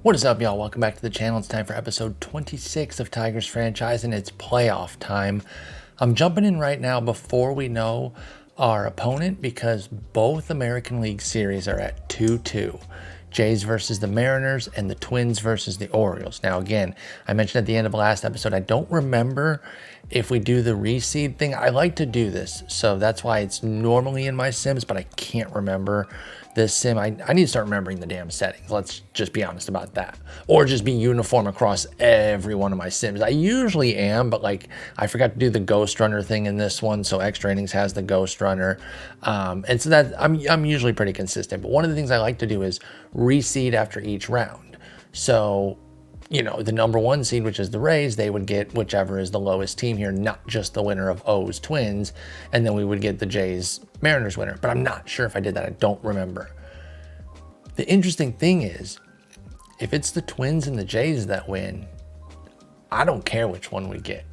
What is up, y'all? Welcome back to the channel. It's time for episode 26 of Tigers franchise, and it's playoff time. I'm jumping in right now before we know our opponent because both American League series are at 2-2. Jays versus the Mariners and the Twins versus the Orioles. Now, again, I mentioned at the end of the last episode, I don't remember if we do the reseed thing. I like to do this, so that's why it's normally in my sims, but I can't remember this sim. I need to start remembering the damn settings. Let's just be honest about that. Or just be uniform across every one of my sims. I usually am, but like I forgot to do the Ghost Runner thing in this one, so Extra Innings has the Ghost Runner. And so that I'm usually pretty consistent. But one of the things I like to do is reseed after each round. So, you know, the number one seed, which is the Rays, they would get whichever is the lowest team here, not just the winner of O's Twins, and then we would get the Jays Mariners winner. But I'm not sure if I did that. I don't remember. The interesting thing is, if it's the Twins and the Jays that win, I don't care which one we get.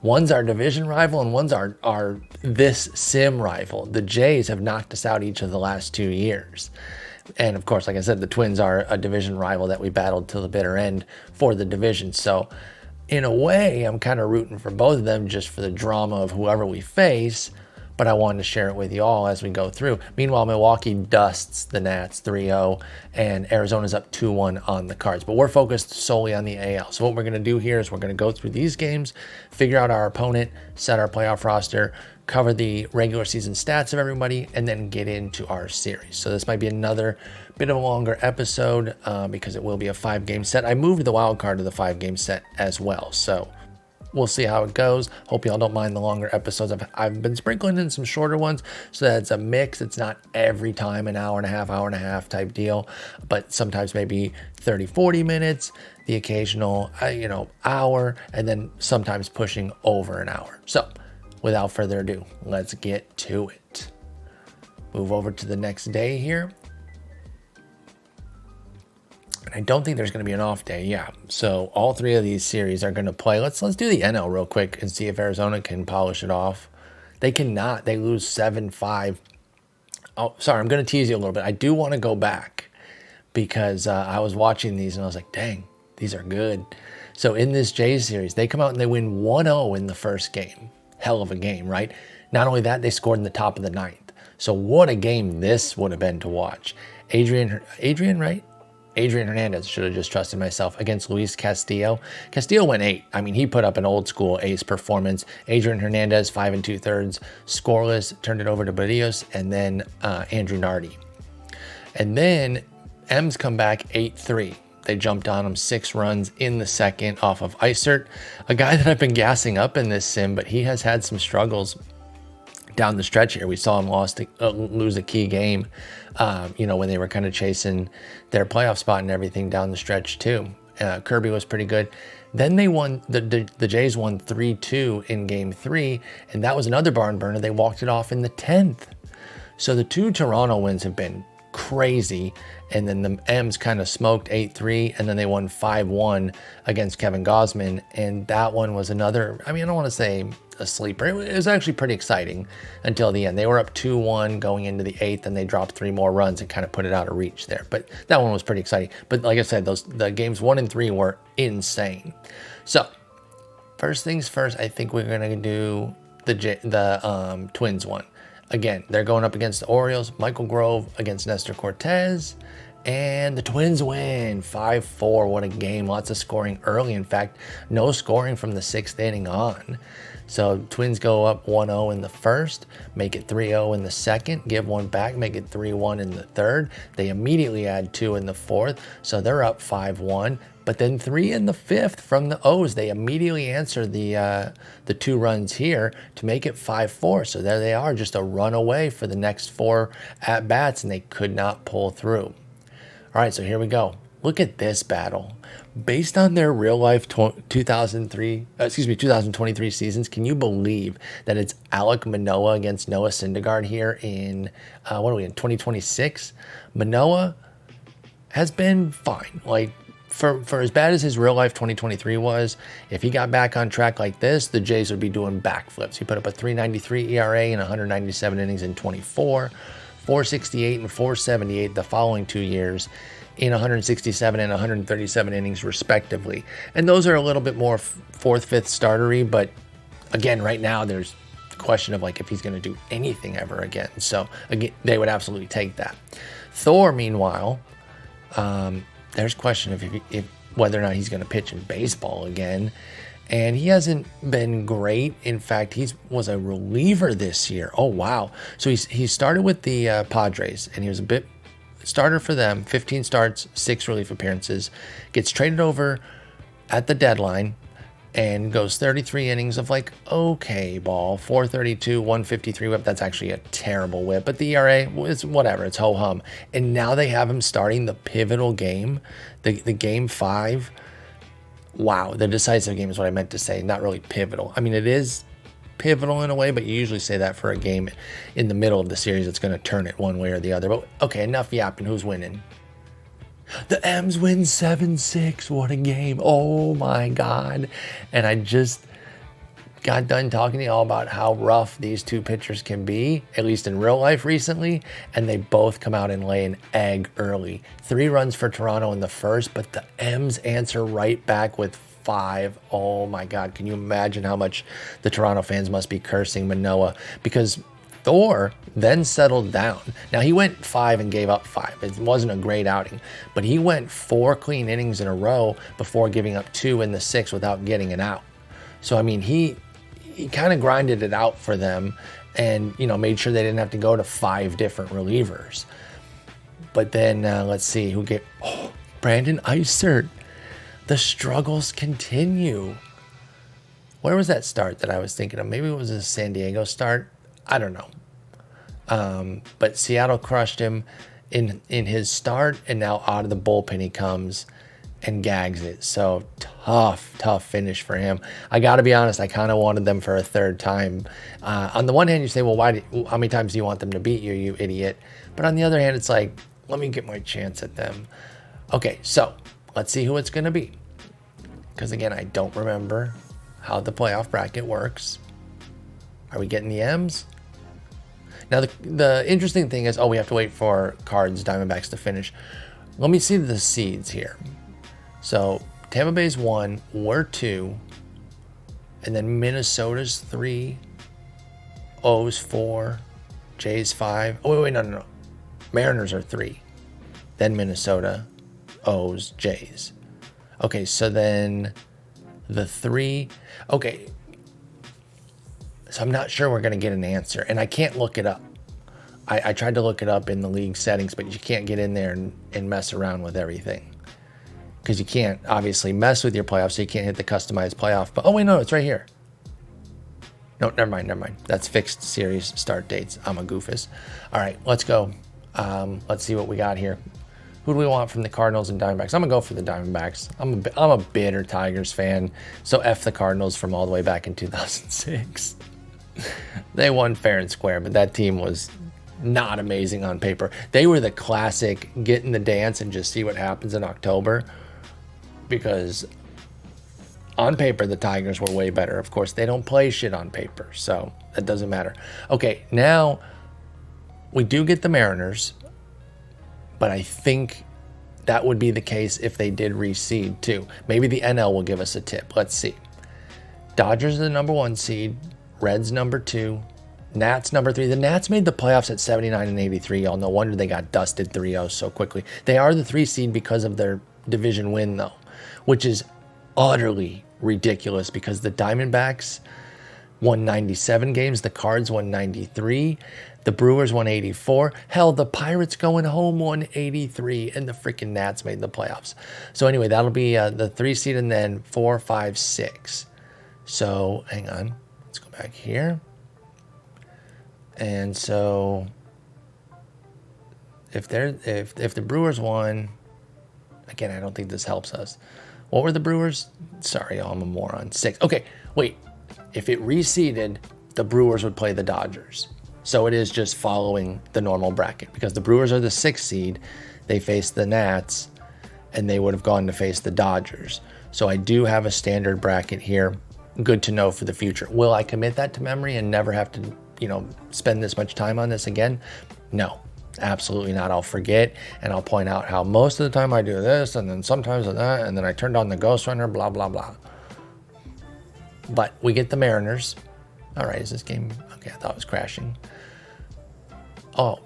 One's our division rival and one's our this sim rival. The Jays have knocked us out each of the last 2 years. And of course, like I said, the Twins are a division rival that we battled till the bitter end for the division. So in a way, I'm kind of rooting for both of them just for the drama of whoever we face. But I wanted to share it with you all as we go through. Meanwhile, Milwaukee dusts the Nats 3-0 and Arizona's up 2-1 on the Cards. But we're focused solely on the AL. So what we're going to do here is we're going to go through these games, figure out our opponent, set our playoff roster, cover the regular season stats of everybody, and then get into our series. So this might be another bit of a longer episode because it will be a 5-game set. I moved the wild card to the 5-game set as well. So we'll see how it goes. Hope y'all don't mind the longer episodes. I've been sprinkling in some shorter ones so that it's a mix. It's not every time an hour and a half type deal, but sometimes maybe 30, 40 minutes, the occasional, hour, and then sometimes pushing over an hour. So without further ado, let's get to it. Move over to the next day here. And I don't think there's going to be an off day. Yeah. So all three of these series are going to play. Let's do the NL real quick and see if Arizona can polish it off. They cannot. They lose 7-5. Oh, sorry. I'm going to tease you a little bit. I do want to go back because I was watching these and I was like, dang, these are good. So in this Jays series, they come out and they win 1-0 in the first game. Hell of a game, right? Not only that, they scored in the top of the 9th. So what a game this would have been to watch. Adrian, right? Adrian Hernandez, should have just trusted myself, against Luis Castillo. Castillo went 8. I mean, he put up an old school ace performance. Adrian Hernandez, 5 2/3, scoreless, turned it over to Barrios, and then Andrew Nardi. And then M's come back 8-3. They jumped on him 6 runs in the second off of Isert, a guy that I've been gassing up in this sim, but he has had some struggles down the stretch here. We saw him lose a key game, when they were kind of chasing their playoff spot and everything down the stretch too. Kirby was pretty good. Then they won, the Jays won 3-2 in game 3, and that was another barn burner. They walked it off in the 10th. So the 2 Toronto wins have been crazy, and then the M's kind of smoked 8-3, and then they won 5-1 against Kevin Gausman, and that one was another, I don't want to say a sleeper. It was actually pretty exciting until the end. They were up 2-1 going into the 8th, and they dropped 3 more runs and kind of put it out of reach there, but that one was pretty exciting. But like I said, the games 1 and 3 were insane. So first things first, I think we're gonna do the Twins one. Again, they're going up against the Orioles. Michael Grove against Nestor Cortez. And the Twins win 5-4. What a game. Lots of scoring early. In fact, no scoring from the 6th inning on. So Twins go up 1-0 in the first, make it 3-0 in the second, give one back, make it 3-1 in the third. They immediately add 2 in the fourth. So they're up 5-1. But then 3 in the 5th from the O's. They immediately answer the 2 runs here to make it 5-4. So there they are, just a run away for the next 4 at-bats, and they could not pull through. All right, so here we go. Look at this battle. Based on their real-life 2023 seasons, can you believe that it's Alek Manoah against Noah Syndergaard here in, in 2026? Manoah has been fine. Like, for as bad as his real life 2023 was, if he got back on track like this, the Jays would be doing backflips. He put up a 3.93 ERA in 197 innings in 24, 4.68 and 4.78 the following 2 years. in 167 and 137 innings respectively. And those are a little bit more fourth, fifth startery, but again, right now there's the question of like if he's going to do anything ever again. So again, they would absolutely take that. Thor, meanwhile, there's question of if whether or not he's going to pitch in baseball again. And he hasn't been great. In fact, he was a reliever this year. Oh, wow. So he started with the Padres, and he was a bit starter for them. 15 starts, 6 relief appearances. Gets traded over at the deadline and goes 33 innings of like okay ball. 432, 153 whip. That's actually a terrible whip. But the ERA, it's whatever. It's ho-hum. And now they have him starting the pivotal game, the game 5. Wow, the decisive game is what I meant to say, not really pivotal. I mean, it is pivotal in a way, but you usually say that for a game in the middle of the series that's going to turn it one way or the other. But okay, enough yapping. Who's winning? The M's win 7-6. What a game. Oh my God. And I just got done talking to you all about how rough these two pitchers can be, at least in real life recently, and they both come out and lay an egg early. 3 runs for Toronto in the first, but the M's answer right back with 5. Oh my God, can you imagine how much the Toronto fans must be cursing Manoah? Because Thor then settled down. Now, he went 5 and gave up 5. It wasn't a great outing, but he went 4 clean innings in a row before giving up 2 in the 6th without getting an out. So, I mean, he kind of grinded it out for them and, you know, made sure they didn't have to go to 5 different relievers. But then let's see who get Brandon Eisert. The struggles continue. Where was that start that I was thinking of? Maybe it was a San Diego start. I don't know. But Seattle crushed him in his start, and now out of the bullpen he comes and gags it. So tough finish for him. I got to be honest, I kind of wanted them for a third time. On the one hand, you say, well, how many times do you want them to beat you, you idiot? But on the other hand, it's like, let me get my chance at them. Okay, so let's see who it's going to be. Because again, I don't remember how the playoff bracket works. Are we getting the M's? Now, the interesting thing is, we have to wait for Cards, Diamondbacks to finish. Let me see the seeds here. So Tampa Bay's 1, we're 2, and then Minnesota's 3, O's 4, J's 5. Oh, wait, no. Mariners are 3, then Minnesota, O's, J's. Okay, so then the 3. Okay, so I'm not sure we're going to get an answer, and I can't look it up. I tried to look it up in the league settings, but you can't get in there and mess around with everything. Because you can't obviously mess with your playoffs, so you can't hit the customized playoff. But, oh, wait, no, it's right here. No, never mind. That's fixed series start dates. I'm a goofus. All right, let's go. Let's see what we got here. Who do we want from the Cardinals and Diamondbacks? I'm going to go for the Diamondbacks. I'm a bitter Tigers fan, so F the Cardinals from all the way back in 2006. They won fair and square, but that team was not amazing on paper. They were the classic get in the dance and just see what happens in October. Because on paper, the Tigers were way better. Of course, they don't play shit on paper, so that doesn't matter. Okay, now we do get the Mariners, but I think that would be the case if they did reseed too. Maybe the NL will give us a tip. Let's see. Dodgers are the number 1 seed, Reds number 2, Nats number 3. The Nats made the playoffs at 79 and 83. Y'all, no wonder they got dusted 3-0 so quickly. They are the 3 seed because of their division win, though, which is utterly ridiculous because the Diamondbacks won 97 games, the Cards won 93, the Brewers won 84. Hell, the Pirates going home won 83, and the freaking Nats made the playoffs. So anyway, that'll be the 3 seed, and then 4, 5, 6. So hang on, let's go back here. And so if the Brewers won, again, I don't think this helps us. What were the Brewers? Sorry, y'all, I'm a moron. 6. Okay, wait. If it reseeded, the Brewers would play the Dodgers. So it is just following the normal bracket because the Brewers are the 6th seed. They face the Nats, and they would have gone to face the Dodgers. So I do have a standard bracket here. Good to know for the future. Will I commit that to memory and never have to, spend this much time on this again? No. Absolutely not. I'll forget, and I'll point out how most of the time I do this, and then sometimes that, and then I turned on the Ghost Runner, blah, blah, blah. But we get the Mariners. All right, is this game? Okay, I thought it was crashing. Oh,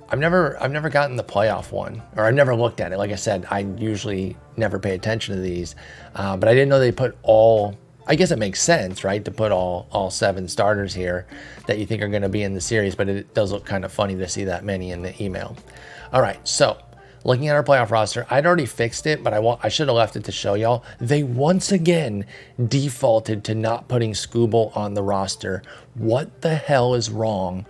I've never gotten the playoff one, or I've never looked at it. Like I said, I usually never pay attention to these, but I didn't know they put all. I guess it makes sense, right, to put all 7 starters here that you think are going to be in the series, but it does look kind of funny to see that many in the email. All right, so looking at our playoff roster, I'd already fixed it, but I should have left it to show y'all. They once again defaulted to not putting Skubal on the roster. What the hell is wrong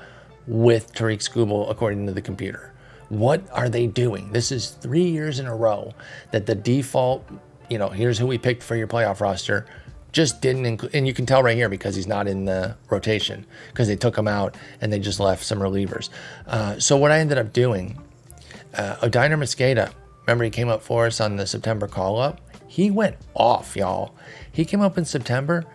with Tariq Skubal according to the computer? What are they doing? This is 3 years in a row that the default, here's who we picked for your playoff roster, just didn't include, and you can tell right here because he's not in the rotation because they took him out and they just left some relievers. So what I ended up doing, Odiner Mosqueda, remember he came up for us on the September call-up? He went off, y'all. He came up in September,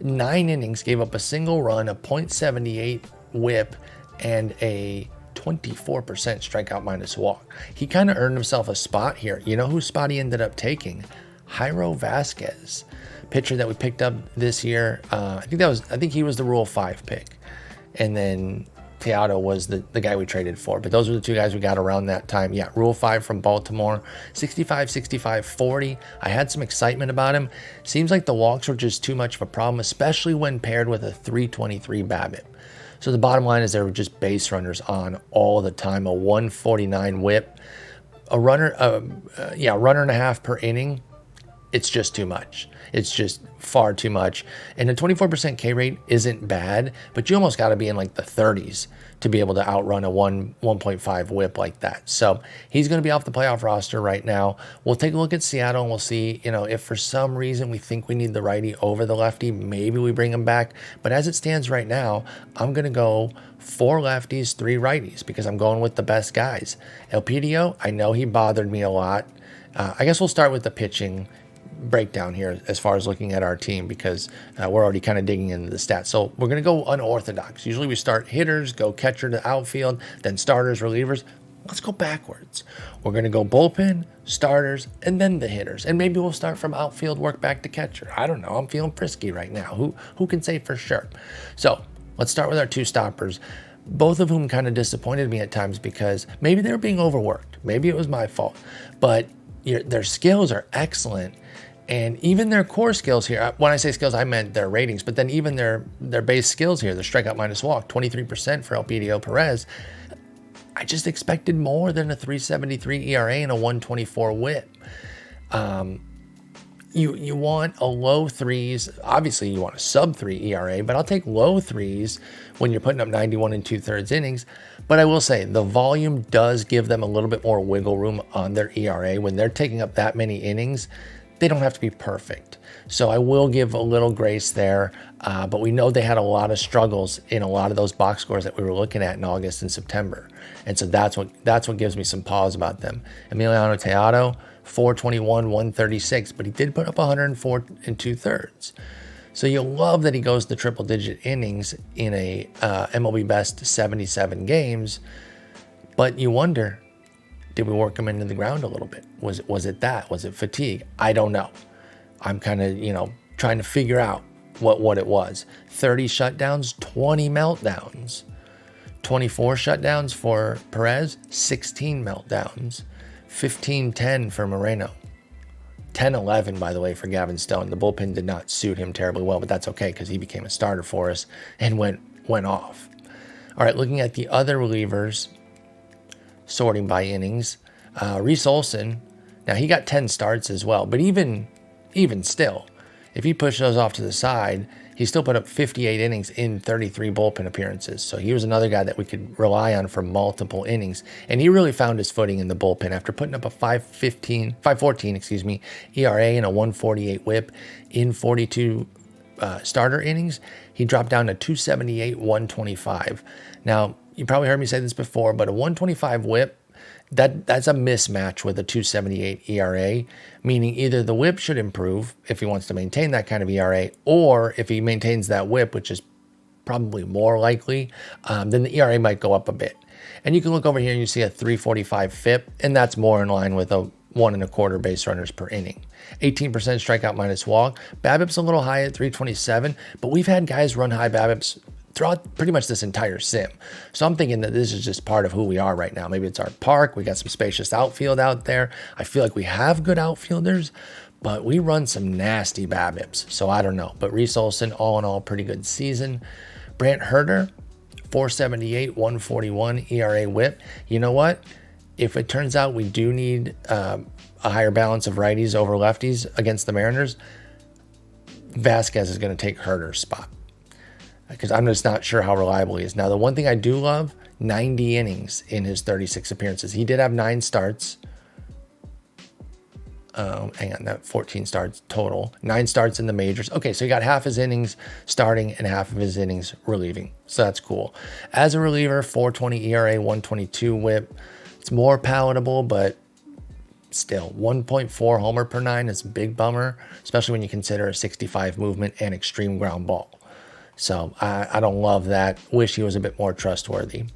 9 innings, gave up a single run, a .78 whip, and a 24% strikeout minus walk. He kind of earned himself a spot here. You know whose spot he ended up taking? Jairo Vasquez, pitcher that we picked up this year. I think he was the Rule 5 pick. And then Teodo was the guy we traded for. But those were the 2 guys we got around that time. Yeah, Rule 5 from Baltimore, 65, 65, 40. I had some excitement about him. Seems like the walks were just too much of a problem, especially when paired with a 323 BABIP. So the bottom line is there were just base runners on all the time, a 149 whip, a runner and a half per inning. It's just too much. It's just far too much. And a 24% K rate isn't bad, but you almost got to be in like the 30s to be able to outrun a 1.5 whip like that. So he's going to be off the playoff roster right now. We'll take a look at Seattle and we'll see, if for some reason we think we need the righty over the lefty, maybe we bring him back. But as it stands right now, I'm going to go 4 lefties, 3 righties because I'm going with the best guys. Elpidio, I know he bothered me a lot. I guess we'll start with the pitching breakdown here as far as looking at our team because we're already kind of digging into the stats. So we're going to go unorthodox. Usually we start hitters, go catcher to outfield, then starters, relievers. Let's go backwards. We're going to go bullpen, starters, and then the hitters. And maybe we'll start from outfield, work back to catcher. I don't know. I'm feeling frisky right now. Who can say for sure? So let's start with our 2 stoppers, both of whom kind of disappointed me at times because maybe they were being overworked. Maybe it was my fault. But their skills are excellent. And even their core skills here, when I say skills, I meant their ratings, but then even their base skills here, the strikeout minus walk, 23% for Elpidio Perez. I just expected more than a 3.73 ERA and a 1.24 whip. You want a low 3s. Obviously, you want a sub 3 ERA, but I'll take low 3s when you're putting up 91 and 2/3 innings. But I will say the volume does give them a little bit more wiggle room on their ERA. When they're taking up that many innings, they don't have to be perfect. So I will give a little grace there, but we know they had a lot of struggles in a lot of those box scores that we were looking at in August and September. And so that's what gives me some pause about them. Emiliano Teodo, 421, 136, but he did put up 104 and 2/3. So you'll love that he goes to triple digit innings in a MLB best 77 games, but you wonder, did we work him into the ground a little bit? Was it that? Was it fatigue? I don't know. I'm kind of, trying to figure out what it was. 30 shutdowns, 20 meltdowns. 24 shutdowns for Perez, 16 meltdowns. 15-10 for Moreno. 10-11, by the way, for Gavin Stone. The bullpen did not suit him terribly well, but that's okay because he became a starter for us and went off. All right, looking at the other relievers, sorting by innings, Reese Olson, now he got 10 starts as well, but even still, if you push those off to the side, he still put up 58 innings in 33 bullpen appearances. So he was another guy that we could rely on for multiple innings. And he really found his footing in the bullpen after putting up a 5.14 ERA and a 148 whip in 42 starter innings. He dropped down to 278, 125. Now, you probably heard me say this before, but a 125 whip, that's a mismatch with a 278 ERA, meaning either the whip should improve if he wants to maintain that kind of ERA, or if he maintains that whip, which is probably more likely, then the ERA might go up a bit. And you can look over here and you see a 345 FIP, and that's more in line with a 1.25 base runners per inning. 18% strikeout minus walk. BABIP's a little high at 327, but we've had guys run high BABIPs throughout pretty much this entire sim. So I'm thinking that this is just part of who we are right now. Maybe it's our park. We got some spacious outfield out there. I feel like we have good outfielders, but we run some nasty BABIPs. So I don't know. But Reese Olson, all in all, pretty good season. Brant Herter, 478, 141 ERA whip. You know what? If it turns out we do need a higher balance of righties over lefties against the Mariners, Vasquez is going to take Herter's spot, because I'm just not sure how reliable he is. Now, the one thing I do love, 90 innings in his 36 appearances. He did have 9 starts. Hang on, that 14 starts total. 9 starts in the majors. Okay, so he got half his innings starting and half of his innings relieving. So that's cool. As a reliever, 420 ERA, 122 whip. It's more palatable, but still, 1.4 homer per 9 is a big bummer, especially when you consider a 65 movement and extreme ground ball. So I don't love that. Wish he was a bit more trustworthy.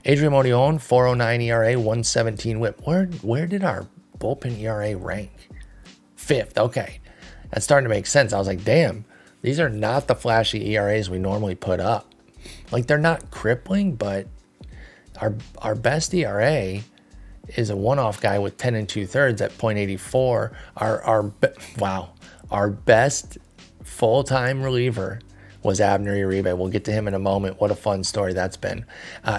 Adrian Morejon, 409 ERA, 117 whip. Where did our bullpen ERA rank? 5th. Okay. That's starting to make sense. I was like, damn, these are not the flashy ERAs we normally put up. Like, they're not crippling, but our best ERA is a one-off guy with 10 2/3 at 0.84. Our best full-time reliever was Abner Uribe. We'll get to him in a moment. What a fun story that's been.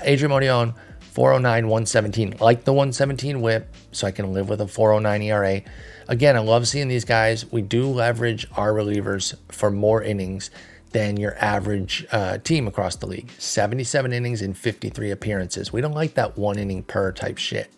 Adrian Morejon, 409, 117. Like the 117 whip, so I can live with a 409 ERA. Again, I love seeing these guys. We do leverage our relievers for more innings than your average team across the league. 77 innings in 53 appearances. We don't like that 1 inning per type shit.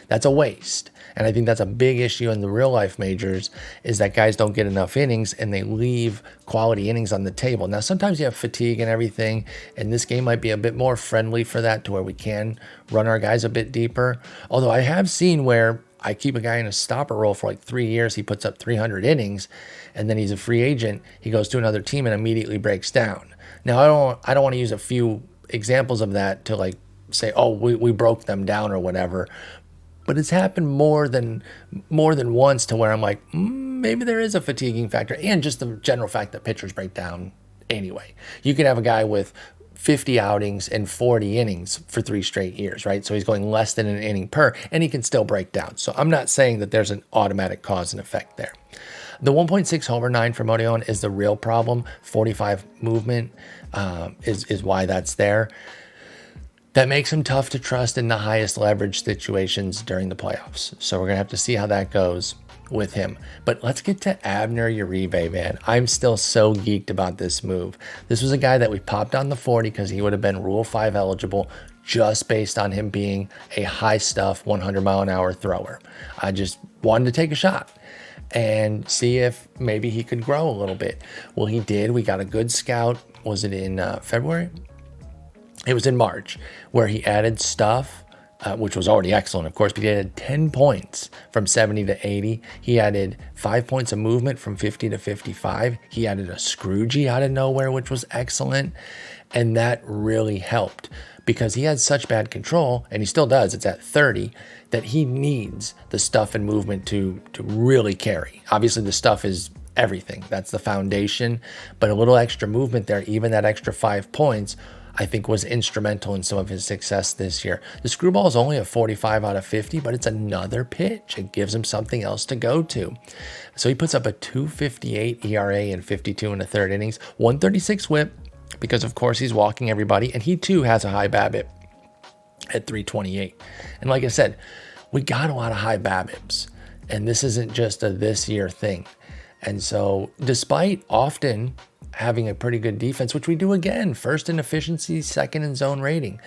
That's a waste. And I think that's a big issue in the real life majors, is that guys don't get enough innings and they leave quality innings on the table. Now, sometimes you have fatigue and everything, and this game might be a bit more friendly for that, to where we can run our guys a bit deeper. Although I have seen where I keep a guy in a stopper role for like 3 years, he puts up 300 innings, and then he's a free agent, he goes to another team and immediately breaks down. Now, I don't want to use a few examples of that to like say, oh, we broke them down or whatever. But it's happened more than once, to where I'm like, maybe there is a fatiguing factor, and just the general fact that pitchers break down anyway. You can have a guy with 50 outings and 40 innings for 3 straight years, right? So he's going less than an inning per, and he can still break down. So I'm not saying that there's an automatic cause and effect there. The 1.6 homer 9 for Morejon is the real problem. 45 movement is why that's there. That makes him tough to trust in the highest leverage situations during the playoffs. So we're going to have to see how that goes with him. But let's get to Abner Uribe, man. I'm still so geeked about this move. This was a guy that we popped on the 40 because he would have been Rule 5 eligible, just based on him being a high stuff 100 mile an hour thrower. I just wanted to take a shot and see if maybe he could grow a little bit. Well, he did. We got a good scout. Was it in February? It was in March, where he added stuff, which was already excellent, of course, but he added 10 points from 70 to 80. He added 5 points of movement from 50 to 55. He added a Scroogey out of nowhere, which was excellent. And that really helped, because he had such bad control, and he still does, it's at 30, that he needs the stuff and movement to really carry. Obviously, the stuff is everything. That's the foundation. But a little extra movement there, even that extra 5 points, I think was instrumental in some of his success this year. The screwball is only a 45 out of 50, but it's another pitch. It gives him something else to go to. So he puts up a 2.58 ERA in 52 and a third innings, 136 whip, because of course he's walking everybody, and he too has a high BABIP at 328. And like I said, we got a lot of high BABIPs, and this isn't just a this year thing. And so despite often having a pretty good defense, which we do again, first in efficiency, second in zone rating.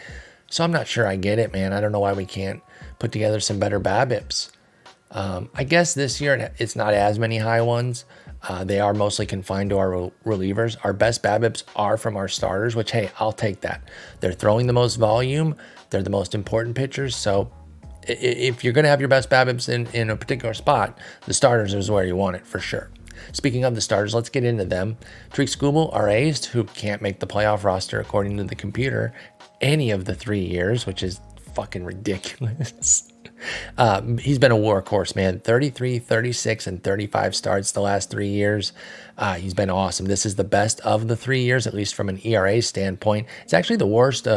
So I'm not sure I get it, man. I don't know why we can't put together some better BABIPs. I guess this year it's not as many high ones. They are mostly confined to our relievers. Our best BABIPs are from our starters, which, hey, I'll take that. They're throwing the most volume. They're the most important pitchers. So if you're going to have your best BABIPs in a particular spot, the starters is where you want it for sure. Speaking of the starters, let's get into them. Tariq Skubal, our ace, who can't make the playoff roster according to the computer any of the 3 years, which is fucking ridiculous. He's been a workhorse, man. 33, 36, and 35 starts the last 3 years. He's been awesome. This is the best of the 3 years, at least from an ERA standpoint. It's actually the worst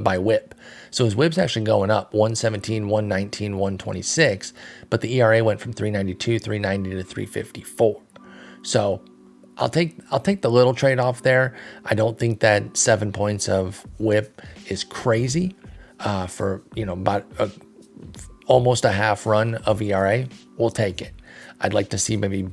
by whip. So his whip's actually going up, 117, 119, 126, but the ERA went from 392, 390 to 354. So I'll take the little trade-off there. I don't think that 7 points of whip is crazy for, about almost a half run of ERA. We'll take it. I'd like to see maybe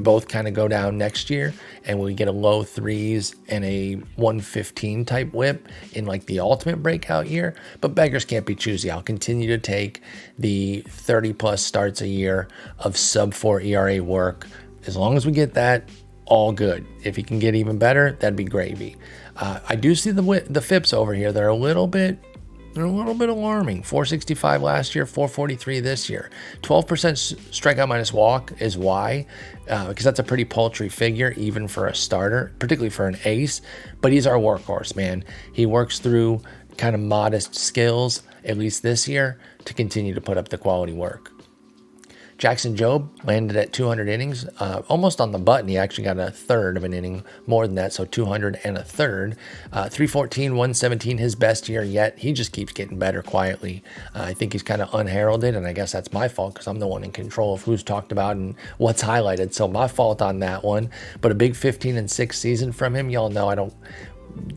both kind of go down next year, and we get a low threes and a 115 type whip in like the ultimate breakout year. But beggars can't be choosy. I'll continue to take the 30 plus starts a year of sub 4 ERA work. As long as we get that, all good. If he can get even better, that'd be gravy. I do see the FIPS over here. They're a little bit alarming. 465 last year, 443 this year. 12% strikeout minus walk is why, because that's a pretty paltry figure, even for a starter, particularly for an ace. But he's our workhorse, man. He works through kind of modest skills, at least this year, to continue to put up the quality work. Jackson Jobe landed at 200 innings, almost on the button. He actually got a third of an inning more than that, so 200 and a third. 314, 117, his best year yet. He just keeps getting better quietly. I think he's kind of unheralded, and I guess that's my fault because I'm the one in control of who's talked about and what's highlighted, so my fault on that one. But a big 15-6 season from him. Y'all know I don't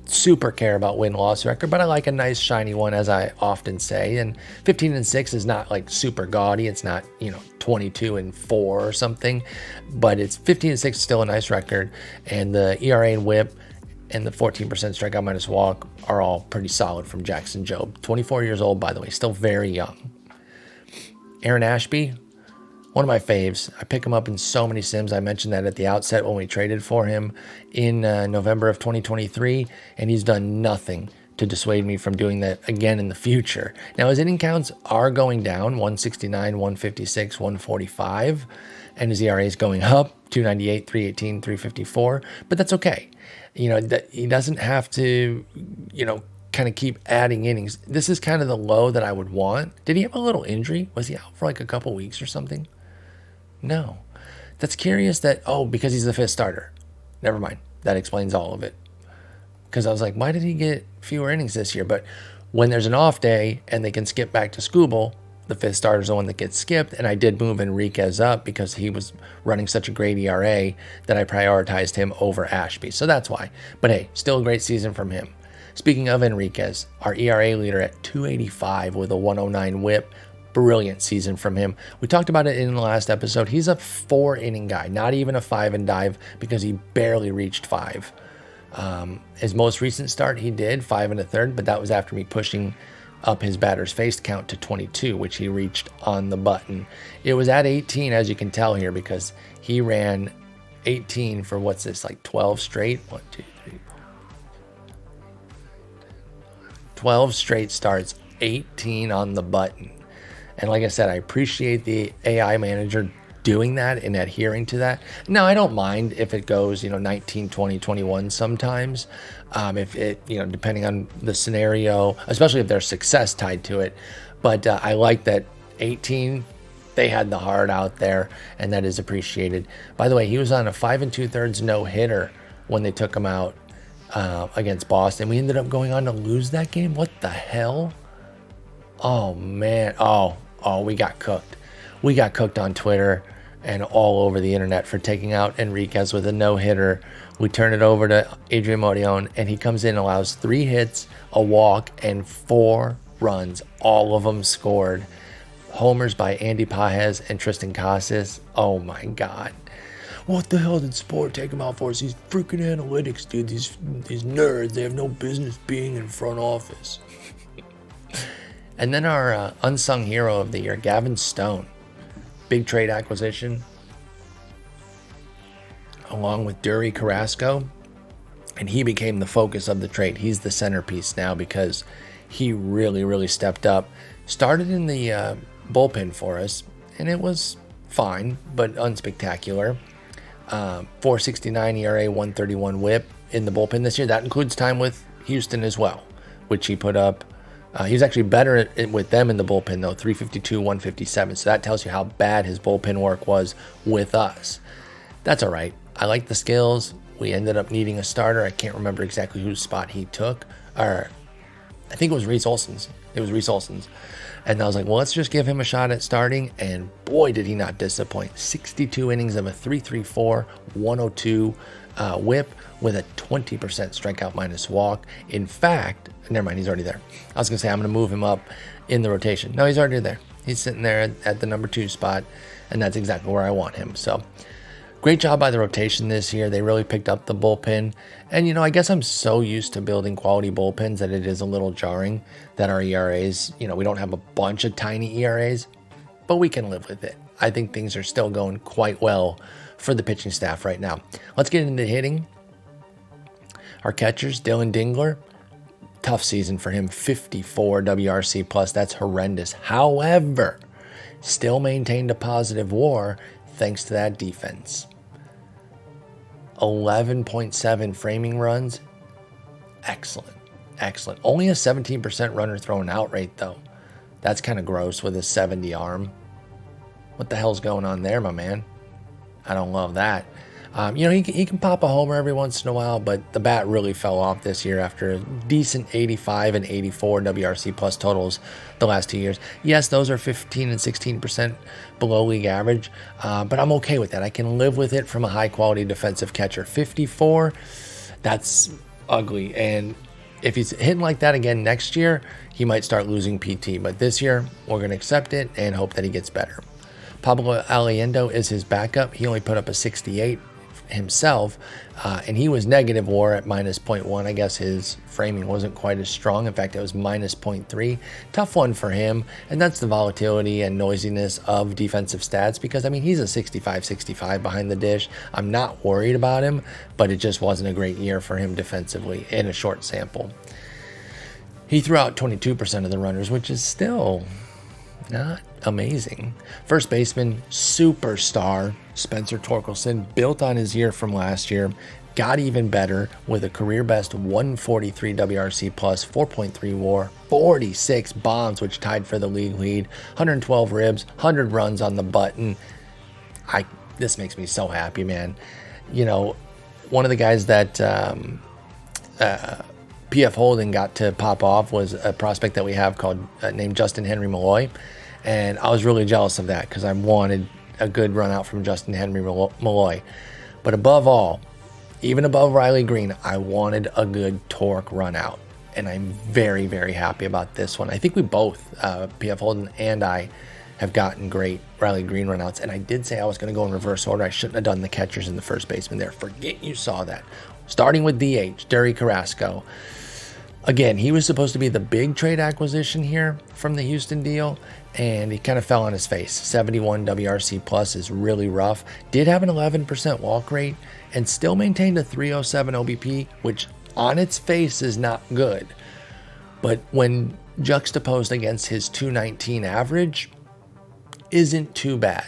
super care about win-loss record, but I like a nice shiny one, as I often say. And 15-6 is not like super gaudy. It's not 22-4 or something, but it's 15-6 still a nice record. And the ERA and WHIP and the 14% strikeout minus walk are all pretty solid from Jackson Jobe. 24 years old, by the way, still very young. Aaron Ashby, one of my faves. I pick him up in so many sims. I mentioned that at the outset when we traded for him in November of 2023, and he's done nothing to dissuade me from doing that again in the future. Now, his inning counts are going down, 169, 156, 145, and his ERA is going up, 298, 318, 354, but that's okay. He doesn't have to, kind of keep adding innings. This is kind of the low that I would want. Did he have a little injury? Was he out for like a couple weeks or something? No. That's curious because he's the fifth starter. Never mind. That explains all of it. Because I was like, why did he get fewer innings this year? But when there's an off day and they can skip back to Scooble, the fifth starter is the one that gets skipped. And I did move Enriquez up because he was running such a great ERA that I prioritized him over Ashby. So that's why. But hey, still a great season from him. Speaking of Enriquez, our ERA leader at 285 with a 109 whip. Brilliant season from him. We talked about it in the last episode. He's a 4-inning guy, not even a 5 and dive, because he barely reached 5. His most recent start, he did 5 and a third, but that was after me pushing up his batter's face count to 22, which he reached on the button. It was at 18, as you can tell here, because he ran 18 for 12 straight? 1, 2, 3, 12 straight starts, 18 on the button. And like I said, I appreciate the AI manager doing that and adhering to that. Now, I don't mind if it goes, 19, 20, 21 sometimes, if it, depending on the scenario, especially if there's success tied to it. But I like that 18, they had the heart out there, and that is appreciated. By the way, he was on a 5 2/3 no-hitter when they took him out against Boston. We ended up going on to lose that game. What the hell? Oh, man. Oh, we got cooked. We got cooked on Twitter and all over the internet for taking out Enriquez with a no-hitter. We turn it over to Adrian Modion, and he comes in and allows 3 hits, a walk, and 4 runs. All of them scored. Homers by Andy Pajes and Tristan Casas. Oh, my God. What the hell did Sport take him out for? These freaking analytics, dude. These nerds, they have no business being in front office. And then our unsung hero of the year, Gavin Stone. Big trade acquisition, along with Dury Carrasco. And he became the focus of the trade. He's the centerpiece now because he really, really stepped up. Started in the bullpen for us, and it was fine, but unspectacular. 469 ERA, 131 whip in the bullpen this year. That includes time with Houston as well, which he put up He was actually better with them in the bullpen, though, 352, 157. So that tells you how bad his bullpen work was with us. That's all right. I like the skills. We ended up needing a starter. I can't remember exactly whose spot he took. Or I think it was Reese Olson's. It was Reese Olson's. And I was like, well, let's just give him a shot at starting. And boy, did he not disappoint. 62 innings of a 3.34, 102 whip with a 20% strikeout minus walk. In fact, never mind, he's already there. I was going to say, I'm going to move him up in the rotation. No, he's already there. He's sitting there at the number 2 spot, and that's exactly where I want him. So great job by the rotation this year. They really picked up the bullpen. And, you know, I guess I'm so used to building quality bullpens that it is a little jarring that our ERAs, you know, we don't have a bunch of tiny ERAs, but we can live with it. I think things are still going quite well for the pitching staff right now. Let's get into hitting. Our catchers, Dylan Dingler, tough season for him, 54 WRC plus. That's horrendous. However, still maintained a positive WAR thanks to that defense. 11.7 framing runs. Excellent. Excellent. Only a 17% runner thrown out rate, though. That's kind of gross with a 70 arm. What the hell's going on there, my man? I don't love that. You know, he can pop a homer every once in a while, but the bat really fell off this year after a decent 85 and 84 WRC plus totals the last 2 years. Yes, those are 15 and 16% below league average, but I'm okay with that. I can live with it from a high-quality defensive catcher. 54, that's ugly, and if he's hitting like that again next year, he might start losing PT, but this year, we're going to accept it and hope that he gets better. Pablo Aliendo is his backup. He only put up a 68 himself, and he was negative WAR at minus 0.1. I guess his framing wasn't quite as strong. In fact, it was minus 0.3. Tough one for him, and that's the volatility and noisiness of defensive stats because, I mean, he's a 65-65 behind the dish. I'm not worried about him, but it just wasn't a great year for him defensively in a short sample. He threw out 22% of the runners, which is still not amazing. First baseman, superstar, Spencer Torkelson, built on his year from last year, got even better with a career best 143 WRC plus, 4.3 WAR, 46 bombs, which tied for the league lead, 112 ribs, 100 runs on the button. This makes me so happy, man. You know, one of the guys that PF Holding got to pop off was a prospect that we have called named Justin Henry Malloy. And I was really jealous of that because I wanted a good run out from Justin Henry Malloy. But above all, even above Riley Green, I wanted a good torque run out. And I'm very, very happy about this one. I think we both, PF Holden and I, have gotten great Riley Green runouts. And I did say I was going to go in reverse order. I shouldn't have done the catchers and the first baseman there. Forget you saw that. Starting with DH, Derry Carrasco. Again, he was supposed to be the big trade acquisition here from the Houston deal, and he kind of fell on his face. 71 WRC plus is really rough. Did have an 11% walk rate and still maintained a 307 OBP, which on its face is not good. But when juxtaposed against his 219 average, isn't too bad.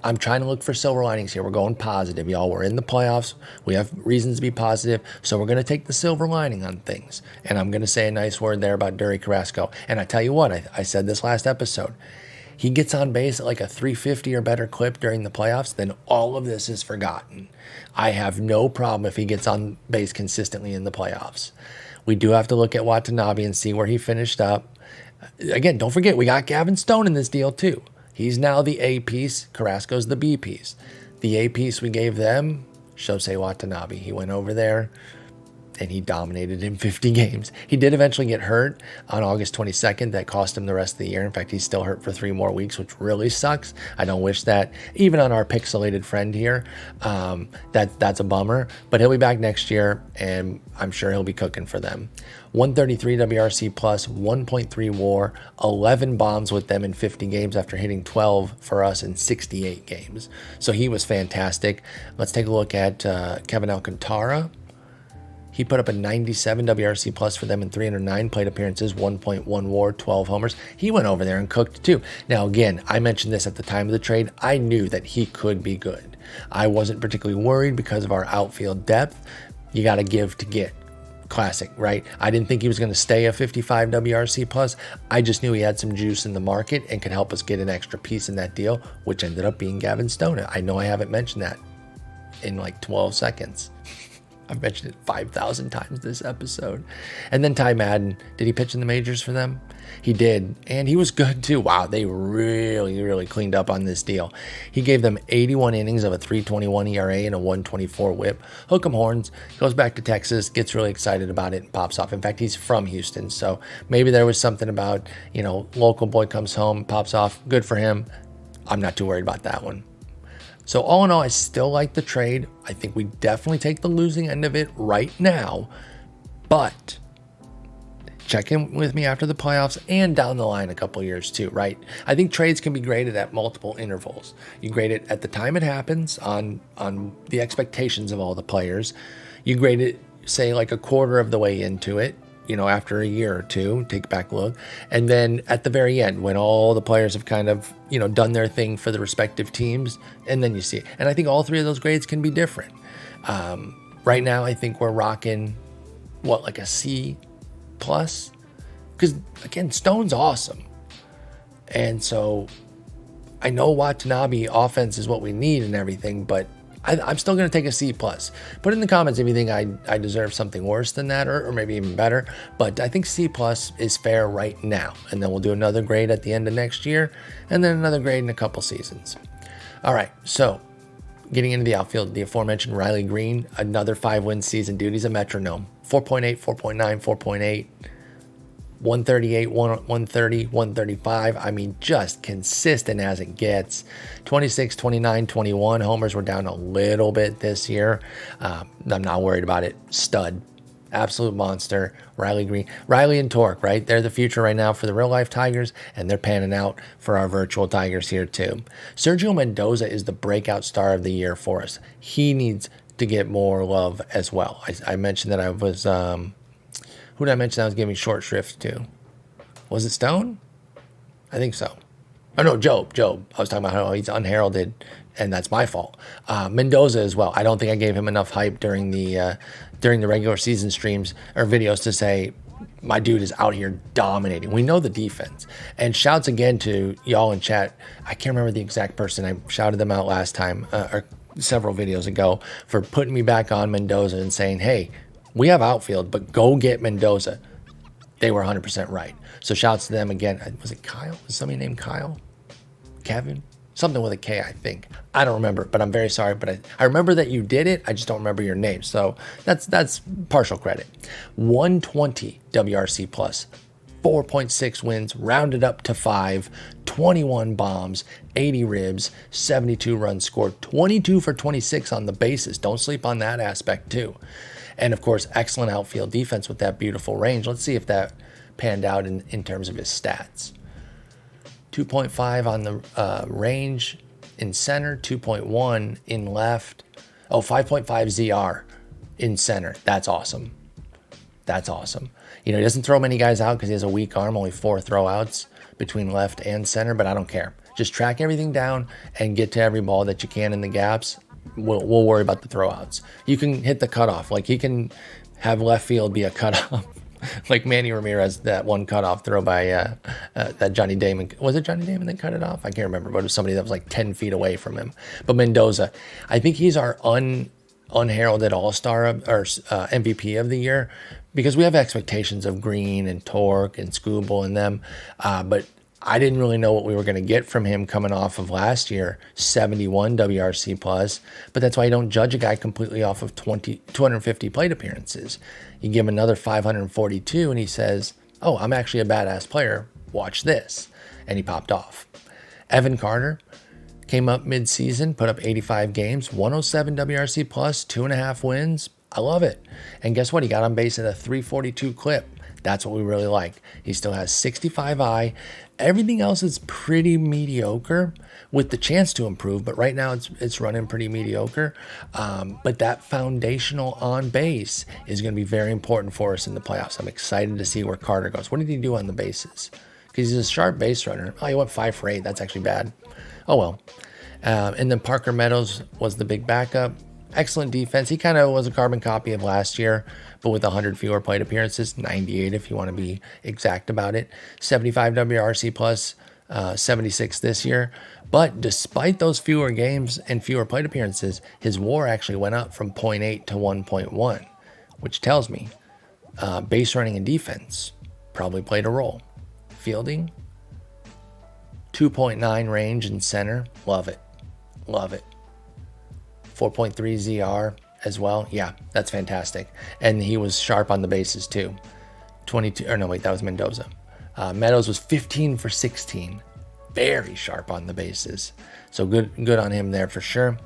I'm trying to look for silver linings here. We're going positive, y'all. We're in the playoffs. We have reasons to be positive. So we're going to take the silver lining on things. And I'm going to say a nice word there about Derry Carrasco. And I tell you what, I said this last episode. He gets on base at like a 350 or better clip during the playoffs, then all of this is forgotten. I have no problem if he gets on base consistently in the playoffs. We do have to look at Watanabe and see where he finished up. Again, don't forget, we got Gavin Stone in this deal too. He's now the A piece. Carrasco's the B piece. The A piece we gave them, Shosei Watanabe. He went over there and he dominated in 50 games. He did eventually get hurt on August 22nd. That cost him the rest of the year. In fact, he's still hurt for 3 more weeks, which really sucks. I don't wish that, even on our pixelated friend here. That's a bummer. But he'll be back next year, and I'm sure he'll be cooking for them. 133 WRC plus, 1.3 WAR, 11 bombs with them in 50 games after hitting 12 for us in 68 games. So he was fantastic. Let's take a look at Kevin Alcantara. He put up a 97 WRC plus for them in 309 plate appearances, 1.1 WAR, 12 homers. He went over there and cooked too. Now again, I mentioned this at the time of the trade. I knew that he could be good. I wasn't particularly worried because of our outfield depth. You got to give to get. classic, right? I didn't think he was going to stay a 55 WRC plus. I just knew he had some juice in the market and could help us get an extra piece in that deal, which ended up being Gavin Stone. I know I haven't mentioned that in like 12 seconds. I've mentioned it 5,000 times this episode. And then Ty Madden, did he pitch in the majors for them? He did, and he was good too. Wow, they really cleaned up on this deal. He gave them 81 innings of a 3.21 ERA and a 1.24 whip. Hook 'em horns, goes back to Texas, gets really excited about it and pops off. In fact, he's from Houston, so maybe there was something about, you know, local boy comes home, pops off. Good for him. I'm not too worried about that one. So all in all, I still like the trade. I think we definitely take the losing end of it right now, but check in with me after the playoffs and down the line a couple years too, right? I think trades can be graded at multiple intervals. You grade it at the time it happens on the expectations of all the players. You grade it, say, like a quarter of the way into it, you know, after a year or two, take a back look. And then at the very end, when all the players have kind of, you know, done their thing for the respective teams, and then you see it. And I think all three of those grades can be different. Right now, I think we're rocking, like a C+? Because, again, Stone's awesome. And so I know Watanabe offense is what we need and everything, but I'm still going to take a C+. Put in the comments if you think I deserve something worse than that or maybe even better. But I think C+ is fair right now. And then we'll do another grade at the end of next year and then another grade in a couple seasons. All right, so getting into the outfield, the aforementioned Riley Green, another 5-win season. Dude, he's a metronome. 4.8, 4.9, 4.8. 138, 130, 135. I mean, just consistent as it gets. 26, 29, 21. Homers were down a little bit this year. I'm not worried about it. Stud. Absolute monster. Riley Green. Riley and Torque, right? They're the future right now for the real life Tigers, and they're panning out for our virtual Tigers here too. Sergio Mendoza is the breakout star of the year for us. He needs to get more love as well. I mentioned that I was... who did I mention I was giving short shrift to? Was it Stone? I think so. Oh, no, Job. I was talking about how he's unheralded, and that's my fault. Mendoza as well. I don't think I gave him enough hype during the regular season streams or videos to say, my dude is out here dominating. We know the defense. And shouts again to y'all in chat. I can't remember the exact person. I shouted them out last time, or several videos ago, for putting me back on Mendoza and saying, hey, we have outfield, but go get Mendoza. They were 100% right. So shouts to them again. Was it Kyle? Was somebody named Kyle? Kevin? Something with a K, I think. I don't remember, but I'm very sorry. But I remember that you did it. I just don't remember your name. So that's partial credit. 120 WRC plus. 4.6 wins, rounded up to 5, 21 bombs, 80 ribs, 72 runs scored, 22 for 26 on the bases. Don't sleep on that aspect too. And, of course, excellent outfield defense with that beautiful range. Let's see if that panned out in terms of his stats. 2.5 on the range in center, 2.1 in left. 5.5 ZR in center. That's awesome. That's awesome. You know, he doesn't throw many guys out because he has a weak arm, only 4 throwouts between left and center, but I don't care. Just track everything down and get to every ball that you can in the gaps. We'll worry about the throwouts. You can hit the cutoff. Like, he can have left field be a cutoff. Like Manny Ramirez, that one cutoff throw by that Johnny Damon. Was it Johnny Damon that cut it off? I can't remember, but it was somebody that was like 10 feet away from him. But Mendoza, I think he's our unheralded all-star or MVP of the year because we have expectations of Green and Torque and Scooble and them. But I didn't really know what we were going to get from him coming off of last year, 71 WRC plus, but that's why you don't judge a guy completely off of 250 plate appearances. You give him another 542 and he says, oh, I'm actually a badass player. Watch this. And he popped off. Evan Carter came up mid-season, put up 85 games, 107 WRC plus, 2.5 wins. I love it. And guess what? He got on base at a 342 clip. That's what we really like. He still has 65 I. Everything else is pretty mediocre with the chance to improve, but right now it's running pretty mediocre. But that foundational on base is going to be very important for us in the playoffs. I'm excited to see where Carter goes. What did he do on the bases? Because he's a sharp base runner. Oh, he went 5 for 8. That's actually bad. Oh, well. And then Parker Meadows was the big backup. Excellent defense. He kind of was a carbon copy of last year, but with 100 fewer plate appearances, 98 if you want to be exact about it. 75 WRC plus, 76 this year. But despite those fewer games and fewer plate appearances, his WAR actually went up from 0.8 to 1.1, which tells me base running and defense probably played a role. Fielding, 2.9 range in center. Love it. Love it. 4.3 ZR as well. Yeah, that's fantastic. And he was sharp on the bases too. 22, or no, wait, that was Mendoza. Meadows was 15 for 16. Very sharp on the bases. So good on him there for sure.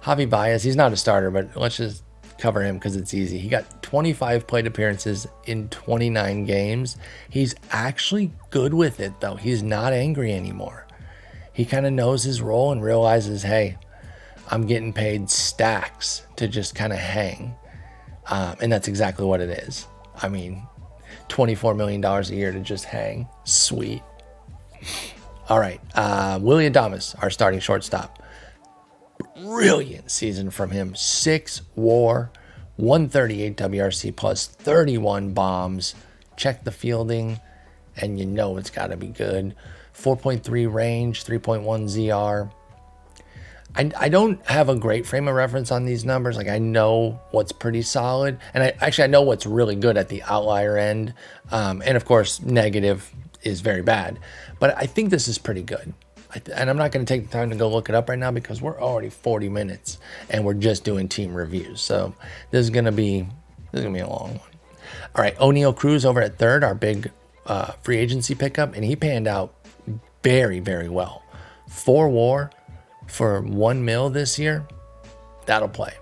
Javi Baez, he's not a starter, but let's just cover him because it's easy. He got 25 plate appearances in 29 games. He's actually good with it, though. He's not angry anymore. He kind of knows his role and realizes, hey, I'm getting paid stacks to just kind of hang. And that's exactly what it is. I mean, $24 million a year to just hang. Sweet. All right. William Thomas, our starting shortstop. Brilliant season from him. 6 WAR, 138 WRC plus, 31 bombs. Check the fielding, and you know it's got to be good. 4.3 range, 3.1 ZR. I don't have a great frame of reference on these numbers. Like, I know what's pretty solid, and I know what's really good at the outlier end. And of course, negative is very bad. But I think this is pretty good. And I'm not going to take the time to go look it up right now because we're already 40 minutes and we're just doing team reviews. So this is going to be a long one. All right, O'Neal Cruz over at third, our big free agency pickup, and he panned out very, very well. 4 WAR for $1 million this year. That'll play.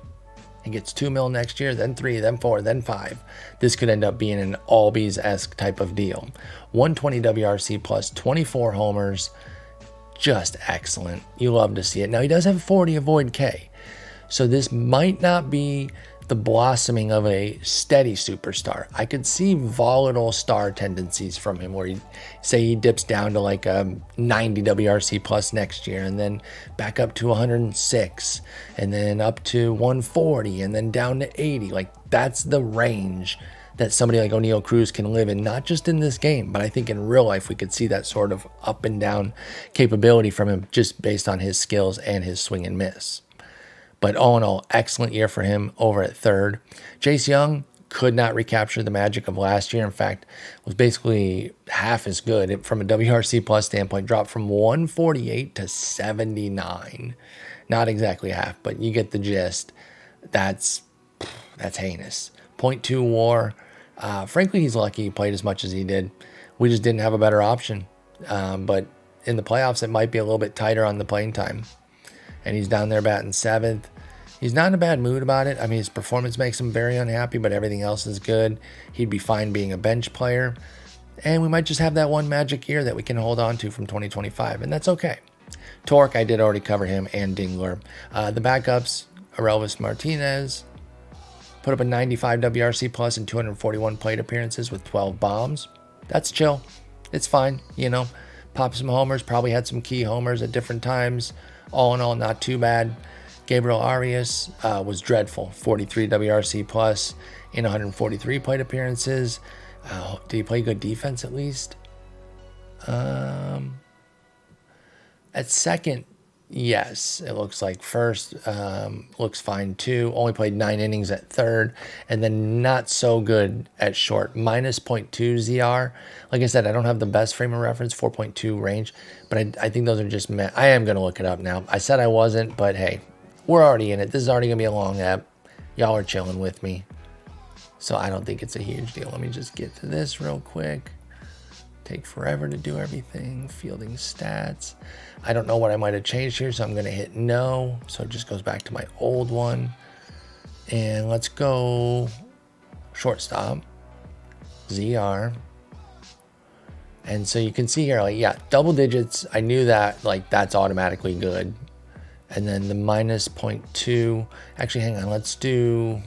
He gets $2 million next year, then 3, then 4, then 5. This could end up being an Albies-esque type of deal. 120 WRC plus, 24 homers. Just excellent. You love to see it. Now, he does have 40 avoid K. So this might not be the blossoming of a steady superstar. I could see volatile star tendencies from him where he dips down to like a 90 WRC plus next year and then back up to 106 and then up to 140 and then down to 80. Like, that's the range that somebody like O'Neal Cruz can live in, not just in this game, but I think in real life we could see that sort of up and down capability from him just based on his skills and his swing and miss. But all in all, excellent year for him over at third. Jace Young could not recapture the magic of last year. In fact, was basically half as good from a WRC plus standpoint, dropped from 148 to 79. Not exactly half, but you get the gist. That's heinous. 0.2 WAR. Frankly, he's lucky he played as much as he did. We just didn't have a better option. But in the playoffs, it might be a little bit tighter on the playing time. And he's down there batting 7th. He's not in a bad mood about it. I mean, his performance makes him very unhappy, but everything else is good. He'd be fine being a bench player. And we might just have that one magic year that we can hold on to from 2025, and that's okay. Torque, I did already cover him, and Dingler. The backups, Aurelvis Martinez, put up a 95 WRC plus and 241 plate appearances with 12 bombs. That's chill. It's fine, Popped some homers, probably had some key homers at different times. All in all, not too bad. Gabriel Arias was dreadful. 43 WRC plus in 143 plate appearances. Did he play good defense at least? At second, yes, it looks like. First, looks fine too. Only played 9 innings at third. And then not so good at short. Minus 0.2 ZR. Like I said, I don't have the best frame of reference, 4.2 range. But I think those are just I am going to look it up now. I said I wasn't, but hey, we're already in it. This is already going to be a long app. Y'all are chilling with me. So I don't think it's a huge deal. Let me just get to this real quick. Take forever to do everything. Fielding stats. I don't know what I might have changed here, so I'm going to hit no. So it just goes back to my old one. And let's go shortstop. ZR. And so you can see here, like, yeah, double digits. I knew that, like, that's automatically good. And then the minus 0.2. Actually, hang on. Let's do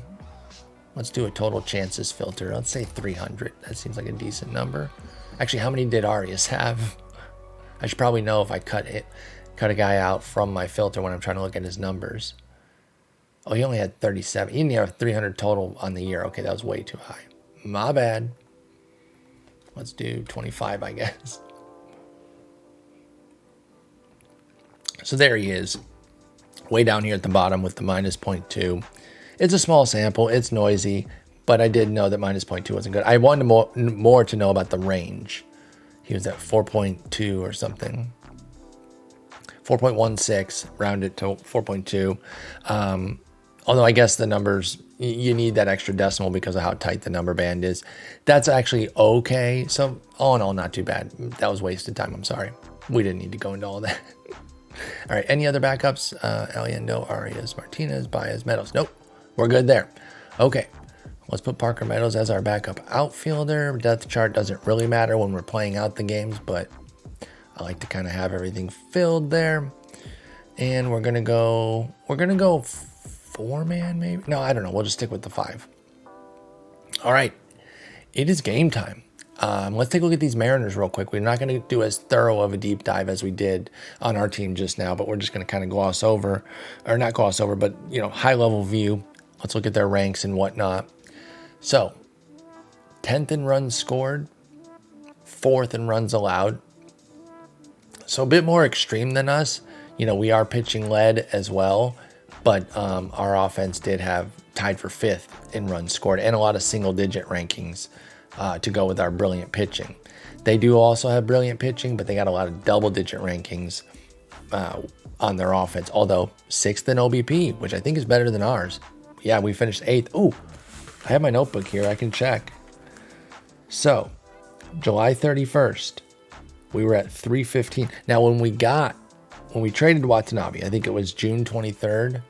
a total chances filter. Let's say 300. That seems like a decent number. Actually, how many did Arias have? I should probably know if I cut a guy out from my filter when I'm trying to look at his numbers. Oh, he only had 37. He didn't have 300 total on the year. Okay, that was way too high. My bad. Let's do 25, I guess. So there he is, way down here at the bottom with the minus 0.2. It's a small sample. It's noisy, but I did know that minus 0.2 wasn't good. I wanted more to know about the range. He was at 4.2 or something. 4.16, rounded to 4.2. Although I guess the numbers, you need that extra decimal because of how tight the number band is. That's actually okay. So all in all, not too bad. That was wasted time. I'm sorry. We didn't need to go into all that. All right, any other backups? Aliendo, Arias, Martinez, Baez, Meadows. Nope, we're good there. Okay, let's put Parker Meadows as our backup outfielder. Depth chart doesn't really matter when we're playing out the games, but I like to kind of have everything filled there. And we're gonna go 4-man maybe? No, I don't know. We'll just stick with the 5. All right, it is game time. Let's take a look at these Mariners real quick. We're not going to do as thorough of a deep dive as we did on our team just now, but we're just going to kind of gloss over, or not gloss over, but, you know, high level view. Let's look at their ranks and whatnot. So 10th in runs scored, 4th in runs allowed. So a bit more extreme than us. You know, we are pitching led as well, but our offense did have tied for 5th in runs scored and a lot of single digit rankings to go with our brilliant pitching. They do also have brilliant pitching, but they got a lot of double-digit rankings on their offense, although 6th in OBP, which I think is better than ours. Yeah, we finished 8th. Ooh, I have my notebook here. I can check. So, July 31st, we were at 315. Now, when we traded Watanabe, I think it was June 23rd.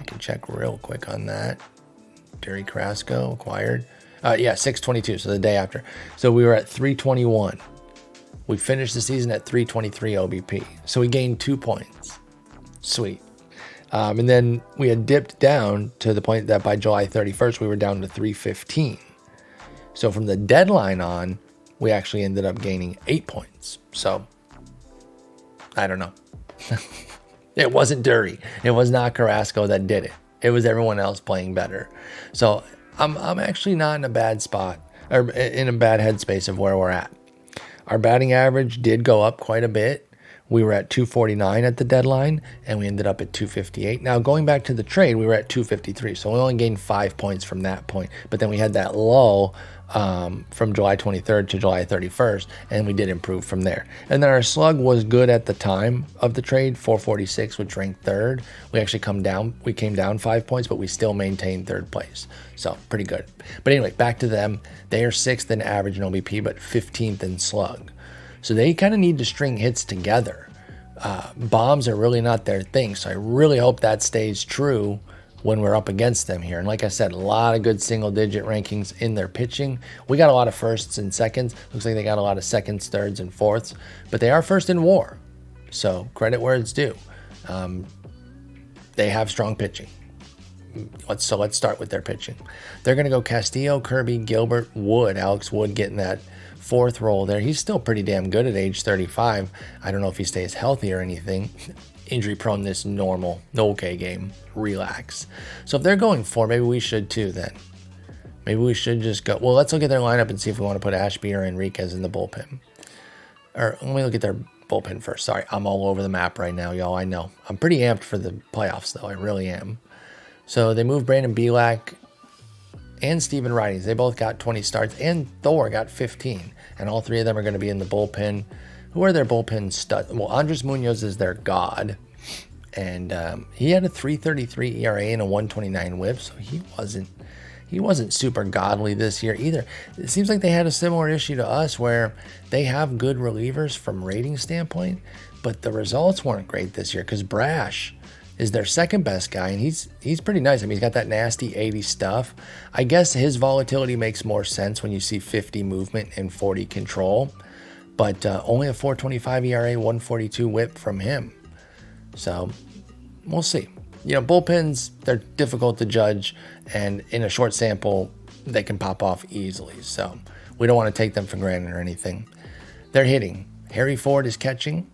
I can check real quick on that. Jerry Carrasco acquired. Yeah, 622, so the day after. So we were at 321. We finished the season at 323 OBP. So we gained 2 points. Sweet. And then we had dipped down to the point that by July 31st, we were down to 315. So from the deadline on, we actually ended up gaining 8 points. So I don't know. It wasn't Dury. It was not Carrasco that did it. It was everyone else playing better. So I'm actually not in a bad spot or in a bad headspace of where we're at. Our batting average did go up quite a bit. We were at 249 at the deadline, and we ended up at 258. Now, going back to the trade, we were at 253, so we only gained 5 points from that point. But then we had that lull from July 23rd to July 31st, and we did improve from there. And then our slug was good at the time of the trade, 446, which ranked 3rd. We actually came down 5 points, but we still maintained 3rd place. So pretty good. But anyway, back to them. They are 6th in average in OBP, but 15th in slug. So they kind of need to string hits together. Bombs are really not their thing, so I really hope that stays true when we're up against them here. And like I said, a lot of good single-digit rankings in their pitching. We got a lot of firsts and seconds. Looks like they got a lot of seconds, thirds, and fourths. But they are first in WAR, so credit where it's due. They have strong pitching. Let's start with their pitching. They're going to go Castillo, Kirby, Gilbert, Wood. Alex Wood getting that 4th role there. He's still pretty damn good at age 35. I don't know if he stays healthy or anything. Injury prone this normal, no okay game. Relax. So if they're going 4, maybe we should too then. Maybe we should just go. Well, let's look at their lineup and see if we want to put Ashby or Enriquez in the bullpen. Or let me look at their bullpen first. Sorry, I'm all over the map right now, y'all. I know. I'm pretty amped for the playoffs, though. I really am. So they moved Brandon Bielak and Steven Ridings. They both got 20 starts, and Thor got 15. And all 3 of them are going to be in the bullpen. Who are their bullpen studs? Well, Andres Munoz is their god. And he had a 3.33 ERA and a 1.29 whip, so he wasn't super godly this year either. It seems like they had a similar issue to us where they have good relievers from rating standpoint, but the results weren't great this year because Brash is their second best guy, and he's pretty nice. I mean, he's got that nasty 80 stuff. I guess his volatility makes more sense when you see 50 movement and 40 control, but only a 4.25 ERA, 1.42 whip from him. So we'll see. You know, bullpens, they're difficult to judge, and in a short sample, they can pop off easily. So we don't want to take them for granted or anything. They're hitting. Harry Ford is catching,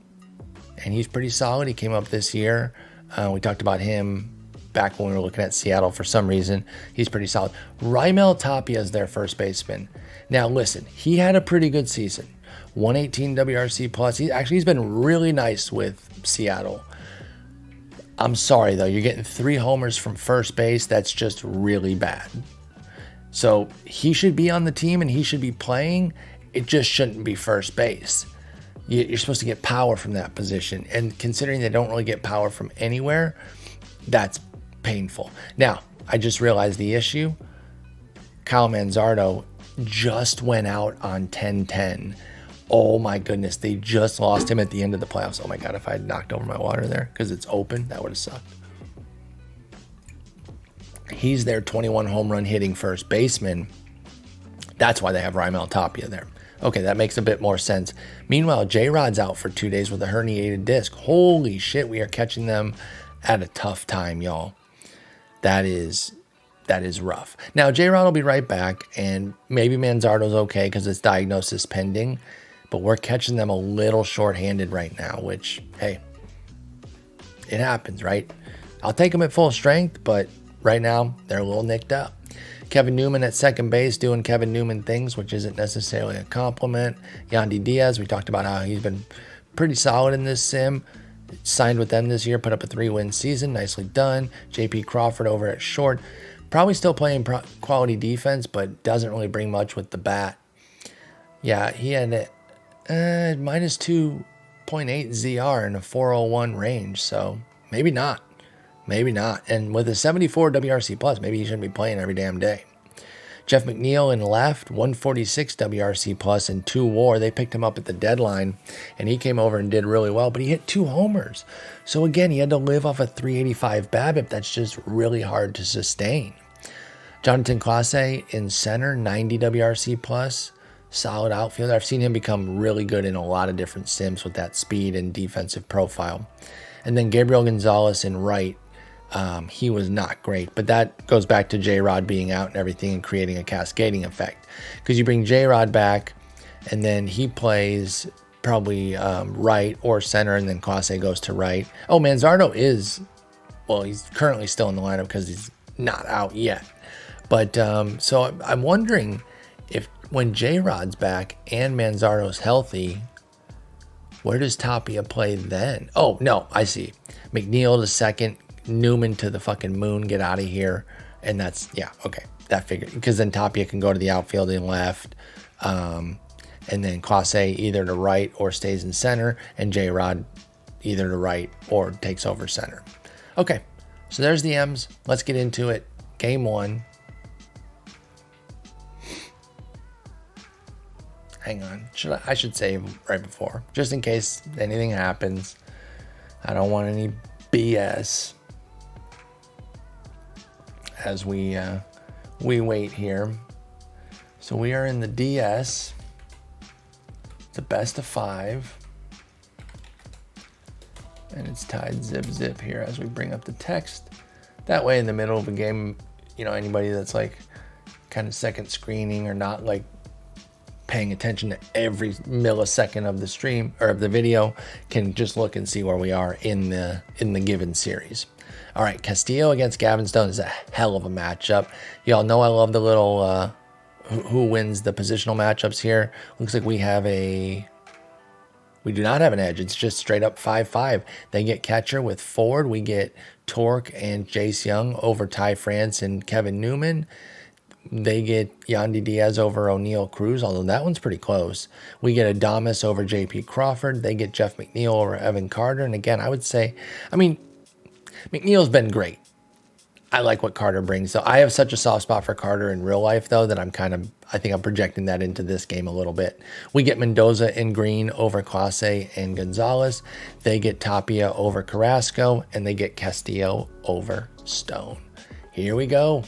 and he's pretty solid. He came up this year. We talked about him back when we were looking at Seattle for some reason. He's pretty solid. Raimel Tapia is their first baseman. Now, listen, he had a pretty good season. 118 WRC plus. He's been really nice with Seattle. I'm sorry, though. You're getting 3 homers from first base. That's just really bad. So he should be on the team and he should be playing. It just shouldn't be first base. You're supposed to get power from that position. And considering they don't really get power from anywhere, that's painful. Now, I just realized the issue. Kyle Manzardo just went out on 10-10. Oh my goodness, they just lost him at the end of the playoffs. Oh my God, if I had knocked over my water there because it's open, that would have sucked. He's their 21 home run hitting first baseman. That's why they have Raimel Tapia there. Okay, that makes a bit more sense. Meanwhile, J-Rod's out for 2 days with a herniated disc. Holy shit, we are catching them at a tough time, y'all. That is rough. Now, J-Rod will be right back, and maybe Manzardo's okay because it's diagnosis pending, but we're catching them a little short-handed right now, which, hey, it happens, right? I'll take them at full strength, but right now, they're a little nicked up. Kevin Newman at second base doing Kevin Newman things, which isn't necessarily a compliment. Yandy Diaz, we talked about how he's been pretty solid in this sim. Signed with them this year, put up a 3-win season. Nicely done. JP Crawford over at short. Probably still playing quality defense, but doesn't really bring much with the bat. Yeah, he had a minus 2.8 ZR in a 401 range, so maybe not. Maybe not. And with a 74 WRC plus, maybe he shouldn't be playing every damn day. Jeff McNeil in left, 146 WRC plus and 2 WAR. They picked him up at the deadline, and he came over and did really well, but he hit 2 homers. So again, he had to live off a 385 BABIP. That's just really hard to sustain. Jonathan Clase in center, 90 WRC plus, solid outfielder. I've seen him become really good in a lot of different sims with that speed and defensive profile. And then Gabriel Gonzalez in right. He was not great, but that goes back to J-Rod being out and everything and creating a cascading effect. Because you bring J-Rod back, and then he plays probably right or center, and then Clase goes to right. Oh, Manzardo is, well, he's currently still in the lineup because he's not out yet. But so I'm wondering if when J-Rod's back and Manzardo's healthy, where does Tapia play then? Oh, no, I see. McNeil to second, Newman to the fucking moon, get out of here. And that's, yeah, okay, that figured. Because then Tapia can go to the outfield and left. And then Clase either to right or stays in center. And J-Rod either to right or takes over center. Okay, so there's the M's. Let's get into it. Game 1. Hang on. I should save right before, just in case anything happens. I don't want any BS as we wait here. So we are in the DS. It's a best of 5. And it's tied zip here as we bring up the text. That way in the middle of a game, you know, anybody that's like kind of second screening or not like paying attention to every millisecond of the stream or of the video can just look and see where we are in the given series. All right, Castillo against Gavin Stone is a hell of a matchup. Y'all know I love the little who wins the positional matchups here. Looks like we do not have an edge. It's just straight up 5-5. They get catcher with Ford. We get Torque and Jace Young over Ty France and Kevin Newman. They get Yandy Diaz over O'Neal Cruz, although that one's pretty close. We get Adames over JP Crawford. They get Jeff McNeil over Evan Carter. And again, I would say, I mean, McNeil's been great. I like what Carter brings. So I have such a soft spot for Carter in real life, though, that I think I'm projecting that into this game a little bit. We get Mendoza and Green over Clase and Gonzalez. They get Tapia over Carrasco, and they get Castillo over Stone. Here we go.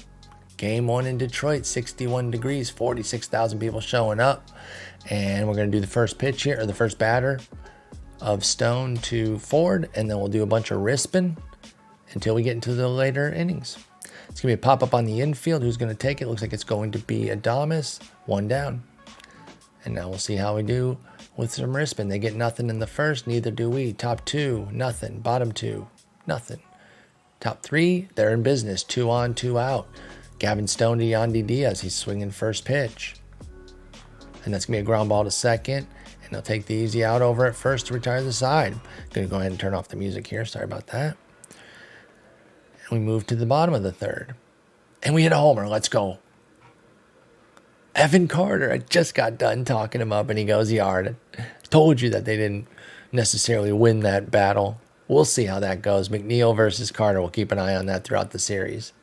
Game 1 in Detroit, 61 degrees, 46,000 people showing up. And we're going to do the first pitch here, or the first batter of Stone to Ford, and then we'll do a bunch of risping until we get into the later innings. It's going to be a pop-up on the infield. Who's going to take it? Looks like it's going to be Adames. 1 down. And now we'll see how we do with some risping. They get nothing in the first. Neither do we. Top 2, nothing. Bottom 2, nothing. Top 3, they're in business. 2 on, 2 out. Gavin Stone to Yandy Diaz. He's swinging first pitch. And that's going to be a ground ball to second. And they'll take the easy out over at first to retire the side. Going to go ahead and turn off the music here. Sorry about that. And we move to the bottom of the third. And we hit a homer. Let's go. Evan Carter. I just got done talking him up, and he goes yard. I told you that they didn't necessarily win that battle. We'll see how that goes. McNeil versus Carter. We'll keep an eye on that throughout the series.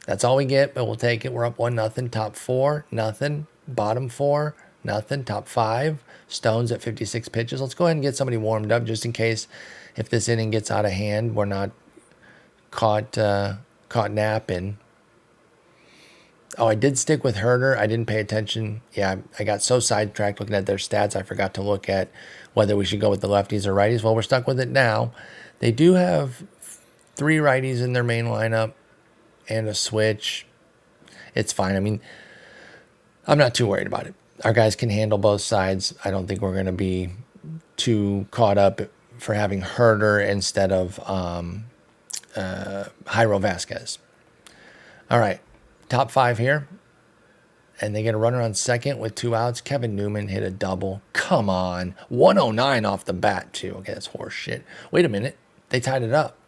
That's all we get, but we'll take it. We're up 1-0. Top 4, nothing. Bottom 4, nothing. Top 5, Stone's at 56 pitches. Let's go ahead and get somebody warmed up just in case if this inning gets out of hand, we're not caught napping. Oh, I did stick with Herder. I didn't pay attention. Yeah, I got so sidetracked looking at their stats, I forgot to look at whether we should go with the lefties or righties. Well, we're stuck with it now. They do have 3 righties in their main lineup and a switch. It's fine. I mean, I'm not too worried about it. Our guys can handle both sides. I don't think we're going to be too caught up for having Herder instead of Jairo Vasquez. All right, top 5 here. And they get a runner on second with 2 outs. Kevin Newman hit a double. Come on. 109 off the bat, too. Okay, that's horse shit. Wait a minute. They tied it up.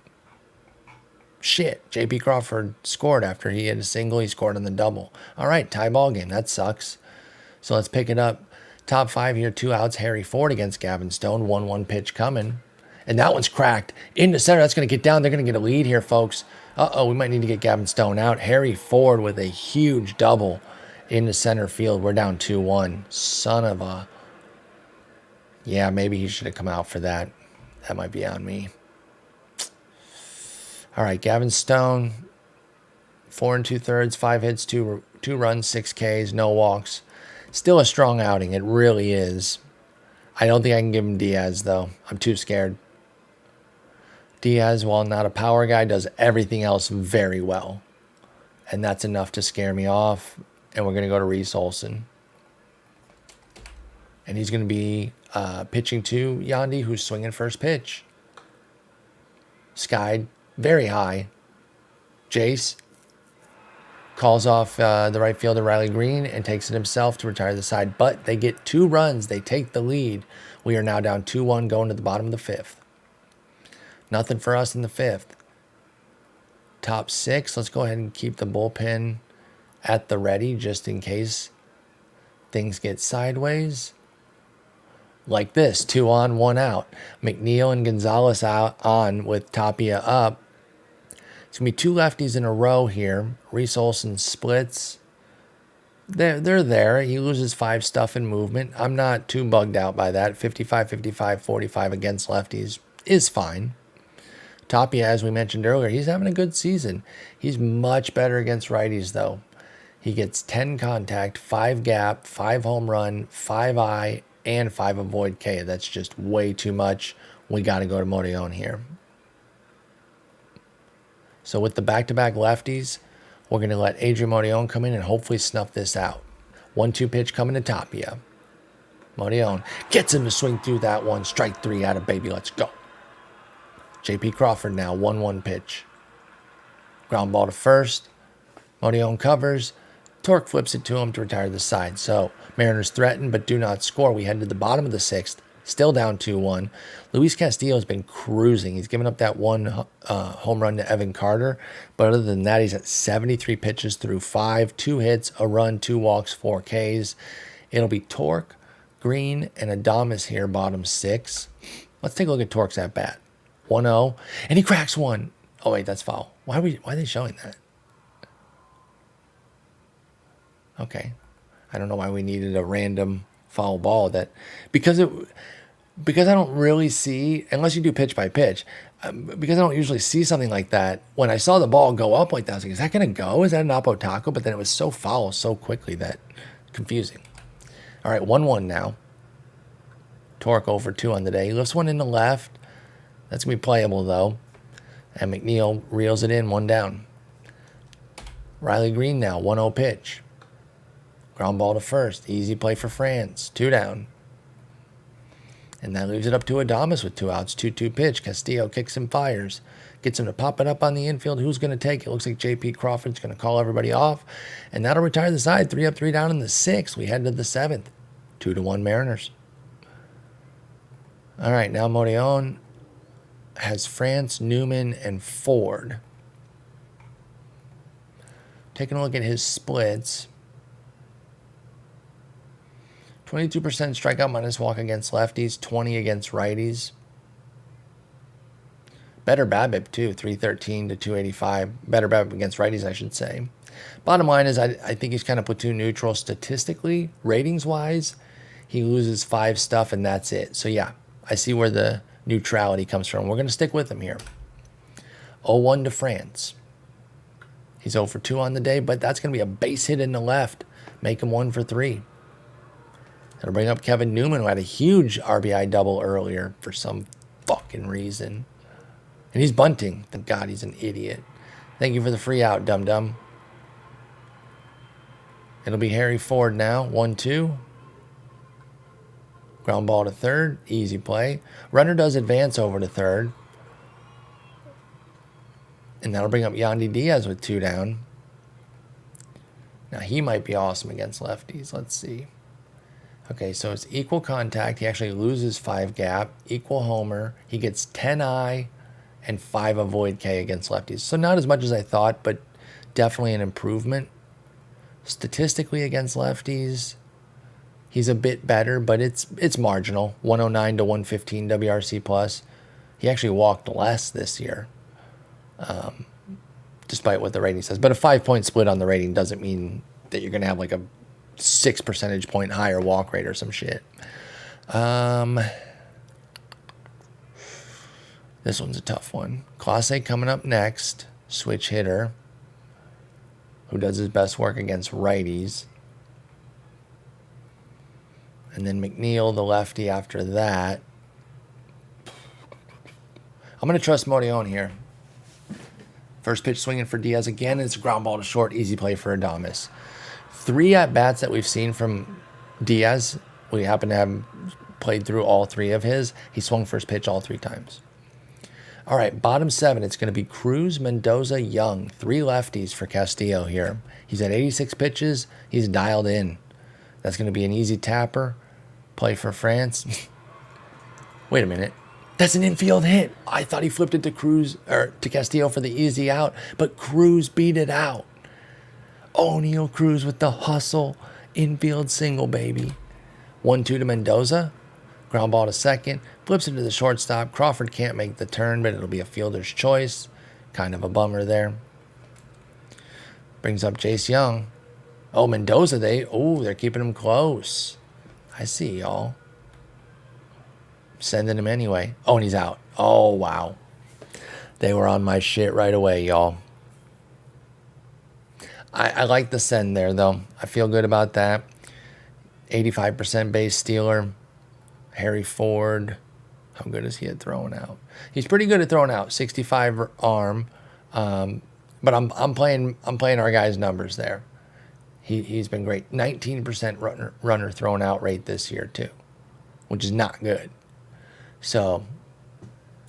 Shit, J.P. Crawford scored after he hit a single. He scored on the double. All right, tie ball game. That sucks. So let's pick it up. Top 5 here, 2 outs. Harry Ford against Gavin Stone. 1-1 pitch coming. And that one's cracked. Into center. That's going to get down. They're going to get a lead here, folks. Uh-oh, we might need to get Gavin Stone out. Harry Ford with a huge double into center field. We're down 2-1. Son of a... Yeah, maybe he should have come out for that. That might be on me. All right, Gavin Stone, 4 2/3, 5 hits, 2 runs, 6 Ks, no walks. Still a strong outing. It really is. I don't think I can give him Diaz, though. I'm too scared. Diaz, while not a power guy, does everything else very well. And that's enough to scare me off. And we're going to go to Reese Olson. And he's going to be pitching to Yandy, who's swinging first pitch. Skied very high. Jace calls off the right fielder Riley Green and takes it himself to retire the side. But they get 2 runs. They take the lead. We are now down 2-1 going to the bottom of the 5th. Nothing for us in the 5th. Top 6. Let's go ahead and keep the bullpen at the ready just in case things get sideways. Like this, 2 on, 1 out. McNeil and Gonzalez out on with Tapia up. It's going to be 2 lefties in a row here. Reese Olson splits. They're there. He loses 5 stuff in movement. I'm not too bugged out by that. 55, 55, 45 against lefties is fine. Tapia, as we mentioned earlier, he's having a good season. He's much better against righties, though. He gets 10 contact, 5 gap, 5 home run, 5 I, and 5 avoid K. That's just way too much. We got to go to Modion here. So with the back-to-back lefties, we're going to let Adrian Modion come in and hopefully snuff this out. 1-2 pitch coming to Tapia. Modion gets him to swing through that one. Strike 3 out of baby. Let's go. J.P. Crawford now, 1-1 pitch. Ground ball to first. Modion covers. Torque flips it to him to retire the side. So Mariners threaten but do not score. We head to the bottom of the 6th. Still down 2-1. Luis Castillo has been cruising. He's given up that 1 home run to Evan Carter. But other than that, he's at 73 pitches through 5. 2 hits, a run, 2 walks, 4 Ks. It'll be Torque, Green, and Adames here, bottom 6. Let's take a look at Torque's at bat. 1-0. And he cracks one. Oh, wait, that's foul. Why are they showing that? Okay. I don't know why we needed a random foul ball. Because I don't really see, unless you do pitch by pitch, because I don't usually see something like that. When I saw the ball go up like that, I was like, is that going to go? Is that an Oppo Taco? But then it was so foul so quickly that confusing. All right, 1-1 now. Torque over 2 on the day. He lifts one in the left. That's going to be playable, though. And McNeil reels it in, 1 down. Riley Green now, 1-0 pitch. Ground ball to first. Easy play for France. 2 down. And that leaves it up to Adames with 2 outs. 2-2 pitch. Castillo kicks and fires. Gets him to pop it up on the infield. Who's going to take it? Looks like J.P. Crawford's going to call everybody off. And that'll retire the side. 3 up, 3 down in the 6th. We head to the 7th. 2-1 Mariners. All right, now Modillon has France, Newman, and Ford. Taking a look at his splits. 22% strikeout minus walk against lefties, 20 against righties. Better BABIP too, 313 to 285. Better BABIP against righties, I should say. Bottom line is I think he's kind of platoon neutral statistically. Ratings-wise, he loses 5 stuff and that's it. So yeah, I see where the neutrality comes from. We're going to stick with him here. 0-1 to France. He's 0 for 2 on the day, but that's going to be a base hit in the left. Make him 1 for 3. That'll bring up Kevin Newman, who had a huge RBI double earlier for some fucking reason. And he's bunting. Thank God he's an idiot. Thank you for the free out, dum-dum. It'll be Harry Ford now. 1-2. Ground ball to third. Easy play. Runner does advance over to third. And that'll bring up Yandy Diaz with 2 down. Now he might be awesome against lefties. Let's see. Okay, so it's equal contact. He actually loses 5 gap. Equal homer. He gets 10 I and 5 avoid K against lefties. So not as much as I thought, but definitely an improvement. Statistically against lefties, he's a bit better, but it's marginal. 109 to 115 WRC plus. He actually walked less this year, despite what the rating says. But a 5-point split on the rating doesn't mean that you're going to have like a 6 percentage point higher walk rate or some shit. This one's a tough one. Clase coming up next. Switch hitter, who does his best work against righties. And then McNeil, the lefty, after that. I'm going to trust Modillon here. First pitch swinging for Diaz again. It's a ground ball to short. Easy play for Adames. 3 at-bats that we've seen from Diaz. We happen to have played through all 3 of his. He swung first pitch all 3 times. All right, bottom 7, it's going to be Cruz, Mendoza, Young. 3 lefties for Castillo here. He's at 86 pitches. He's dialed in. That's going to be an easy tapper. Play for France. Wait a minute. That's an infield hit. I thought he flipped it to Cruz or to Castillo for the easy out, but Cruz beat it out. O'Neal Cruz with the hustle. Infield single, baby. 1-2 to Mendoza. Ground ball to second. Flips it to the shortstop. Crawford can't make the turn, but it'll be a fielder's choice. Kind of a bummer there. Brings up Jace Young. Oh, Mendoza, they're keeping him close. I see, y'all. Sending him anyway. Oh, and he's out. Oh, wow. They were on my shit right away, y'all. I like the send there, though. I feel good about that. 85% base stealer. Harry Ford. How good is he at throwing out? He's pretty good at throwing out. 65 arm. But I'm playing our guy's numbers there. He's been great. 19% runner thrown out rate this year too, which is not good. So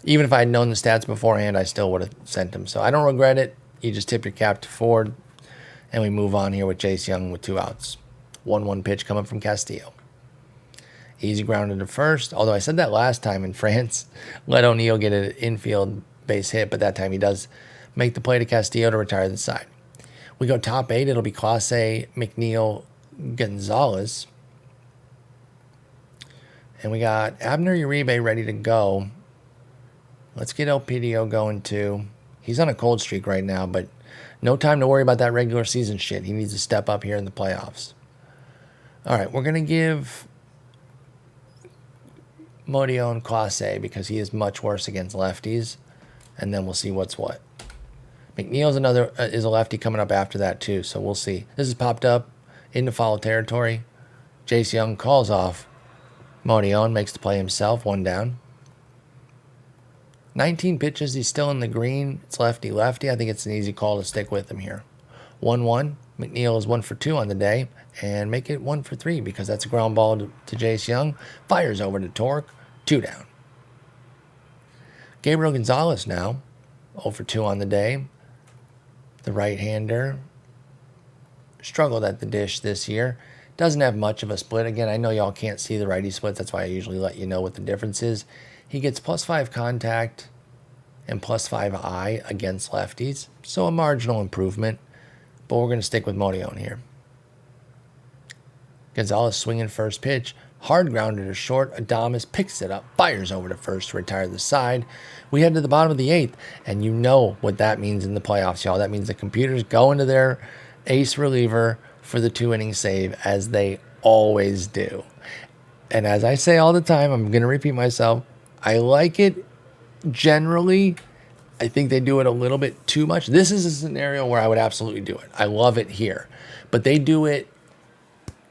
even if I had known the stats beforehand, I still would have sent him. So I don't regret it. You just tip your cap to Ford, and we move on here with Jace Young with 2 outs. 1-1 pitch coming from Castillo. Easy grounded to first. Although I said that last time in France, let O'Neal get an infield base hit, but that time he does make the play to Castillo to retire the side. We go top 8. It'll be Clase, McNeil, Gonzalez. And we got Abner Uribe ready to go. Let's get Elpidio going too. He's on a cold streak right now, but no time to worry about that regular season shit. He needs to step up here in the playoffs. All right, we're going to give Modillon Clase because he is much worse against lefties, and then we'll see what's what. McNeil's is a lefty coming up after that too, so we'll see. This has popped up into foul territory. Jace Young calls off. Modillon makes the play himself, 1 down. 19 pitches, he's still in the green. It's lefty-lefty. I think it's an easy call to stick with him here. 1-1. McNeil is 1 for 2 on the day, and make it 1 for 3 because that's a ground ball to Jace Young. Fires over to Torque, 2 down. Gabriel Gonzalez now. 0 for 2 on the day. The right-hander struggled at the dish this year. Doesn't have much of a split. Again, I know y'all can't see the righty splits. That's why I usually let you know what the difference is. He gets +5 contact and +5 eye against lefties. So a marginal improvement. But we're going to stick with Motion here. Gonzalez swinging first pitch. Hard grounded to short. Adames picks it up. Fires over to first to retire the side. We head to the bottom of the 8th. And you know what that means in the playoffs, y'all. That means the computers go into their ace reliever for the 2-inning save, as they always do. And as I say all the time, I'm going to repeat myself, I like it generally. I think they do it a little bit too much. This is a scenario where I would absolutely do it. I love it here. But they do it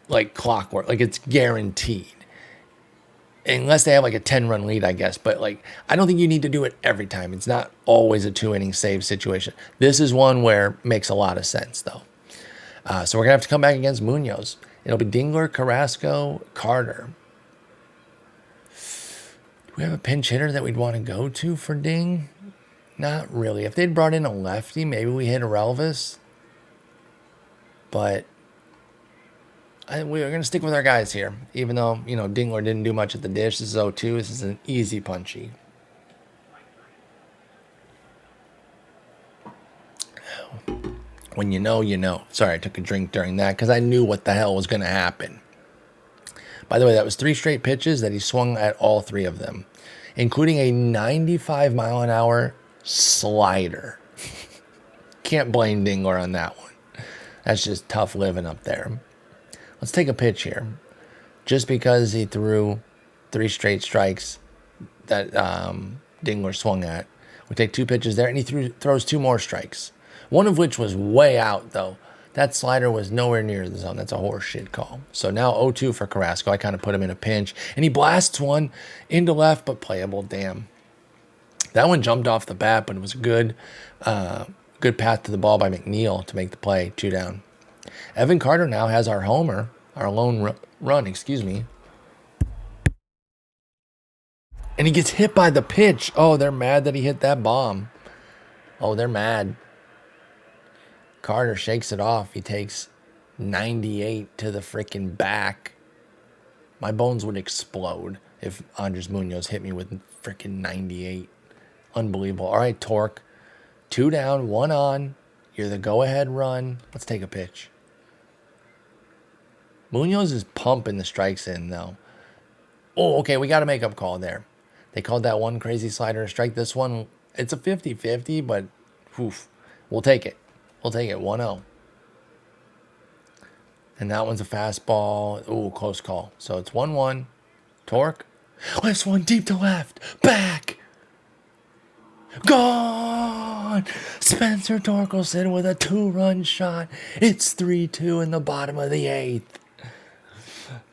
like clockwork, like it's guaranteed. Unless they have like a 10-run lead, I guess. But like, I don't think you need to do it every time. It's not always a 2-inning save situation. This is one where it makes a lot of sense, though. So we're going to have to come back against Munoz. It'll be Dingler, Carrasco, Carter. Do we have a pinch hitter that we'd want to go to for Ding? Not really. If they'd brought in a lefty, maybe we hit a Relvis. But we're going to stick with our guys here. Even though, you know, Dingler didn't do much at the dish. This is 0-2. This is an easy punchy. When you know, you know. Sorry, I took a drink during that because I knew what the hell was going to happen. By the way, that was 3 straight pitches that he swung at all 3 of them, including a 95-mile-an-hour slider. Can't blame Dingler on that one. That's just tough living up there. Let's take a pitch here. Just because he threw 3 straight strikes that Dingler swung at. We take 2 pitches there, and he throws 2 more strikes. One of which was way out, though. That slider was nowhere near the zone. That's a horseshit call. So now 0-2 for Carrasco. I kind of put him in a pinch. And he blasts one into left, but playable. Damn. That one jumped off the bat, but it was a good path to the ball by McNeil to make the play. 2 down. Evan Carter now has our homer, our lone run, excuse me. And he gets hit by the pitch. Oh, they're mad that he hit that bomb. Oh, they're mad. Carter shakes it off. He takes 98 to the freaking back. My bones would explode if Andres Munoz hit me with freaking 98. Unbelievable. All right, Torque. 2 down, 1 on. You're the go-ahead run. Let's take a pitch. Munoz is pumping the strikes in, though. Oh, okay, we got a make-up call there. They called that one crazy slider a strike. This one, it's a 50-50, but oof, we'll take it. We'll take it 1-0. And that one's a fastball. Ooh, close call. So it's 1-1. Torque. Lifts one deep to left. Back. Gone. Spencer Torkelson with a 2-run shot. It's 3-2 in the bottom of the 8th.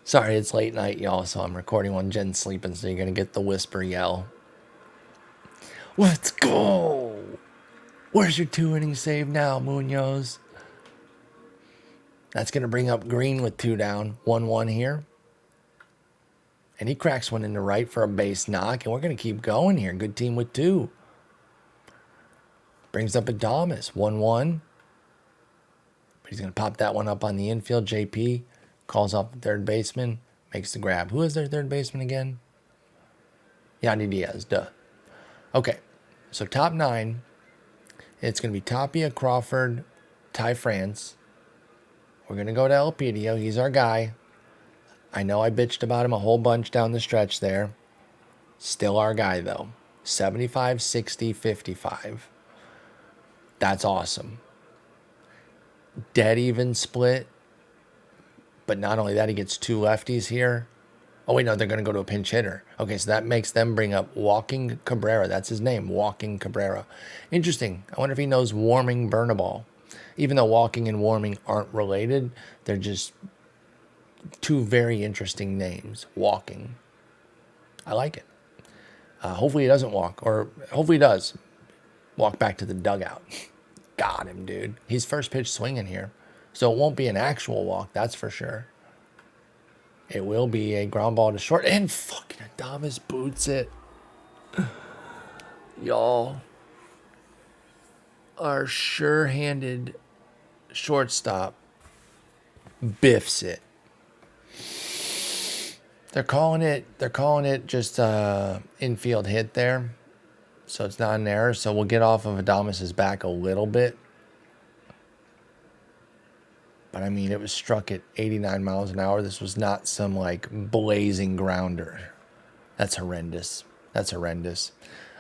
Sorry, it's late night, y'all, so I'm recording when Jen's sleeping, so you're going to get the whisper yell. Let's go. Where's your 2-inning save now, Munoz? That's going to bring up Green with 2 down. 1-1 here. And he cracks one into right for a base knock, and we're going to keep going here. Good team with 2. Brings up Adames. 1-1. But he's going to pop that one up on the infield. JP calls off the third baseman. Makes the grab. Who is their third baseman again? Yandy Diaz. Duh. Okay. So top 9. It's going to be Tapia, Crawford, Ty France. We're going to go to Elpidio. He's our guy. I know I bitched about him a whole bunch down the stretch there. Still our guy, though. 75, 60, 55. That's awesome. Dead even split. But not only that, he gets 2 lefties here. Oh, wait, no, they're going to go to a pinch hitter. Okay, so that makes them bring up Walking Cabrera. That's his name, Walking Cabrera. Interesting. I wonder if he knows Warming Bernabal. Even though walking and warming aren't related, they're just 2 very interesting names. Walking. I like it. Hopefully he doesn't walk, or hopefully he does walk back to the dugout. Got him, dude. He's first pitch swinging here. So it won't be an actual walk, that's for sure. It will be a ground ball to short, and fucking Adames boots it. Y'all. our sure-handed shortstop biffs it. They're calling it just infield hit there. So it's not an error. So we'll get off of Adames' back a little bit. But I mean, it was struck at 89 miles an hour. This was not some like blazing grounder. That's horrendous. That's horrendous.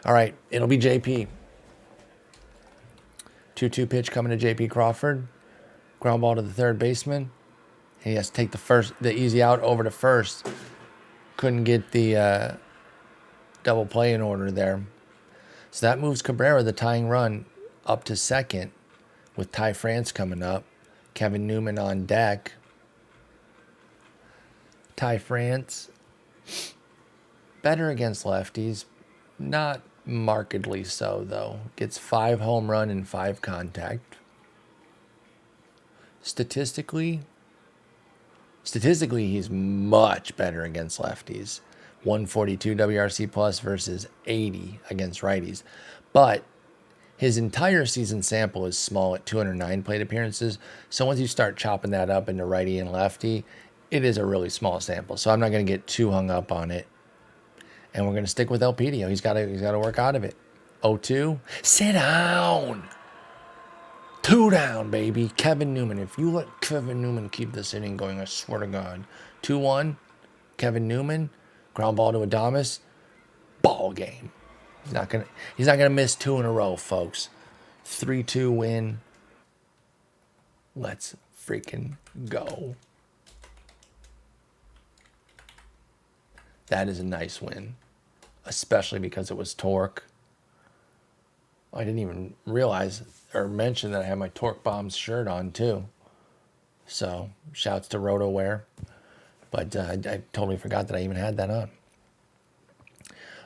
All right, it'll be JP. 2-2 pitch coming to JP Crawford. Ground ball to the third baseman. He has to take the easy out over to first. Couldn't get the double play in order there. So that moves Cabrera, the tying run, up to second with Ty France coming up. Kevin Newman on deck. Ty France, better against lefties. Not markedly so, though. Gets 5 home run and 5 contact. Statistically, he's much better against lefties. 142 WRC plus versus 80 against righties. But his entire season sample is small at 209 plate appearances. So once you start chopping that up into righty and lefty, it is a really small sample. So I'm not going to get too hung up on it. And we're going to stick with Elpidio. He's got to work out of it. 0-2. Sit down. 2 down, baby. Kevin Newman. If you let Kevin Newman keep this inning going, I swear to God. 2-1. Kevin Newman. Ground ball to Adames. Ball game. He's not gonna miss 2 in a row, folks. 3-2 win. Let's freaking go. That is a nice win, especially because it was Torque. I didn't even realize or mention that I had my Torque Bombs shirt on too. So shouts to RotoWear. But I totally forgot that I even had that on.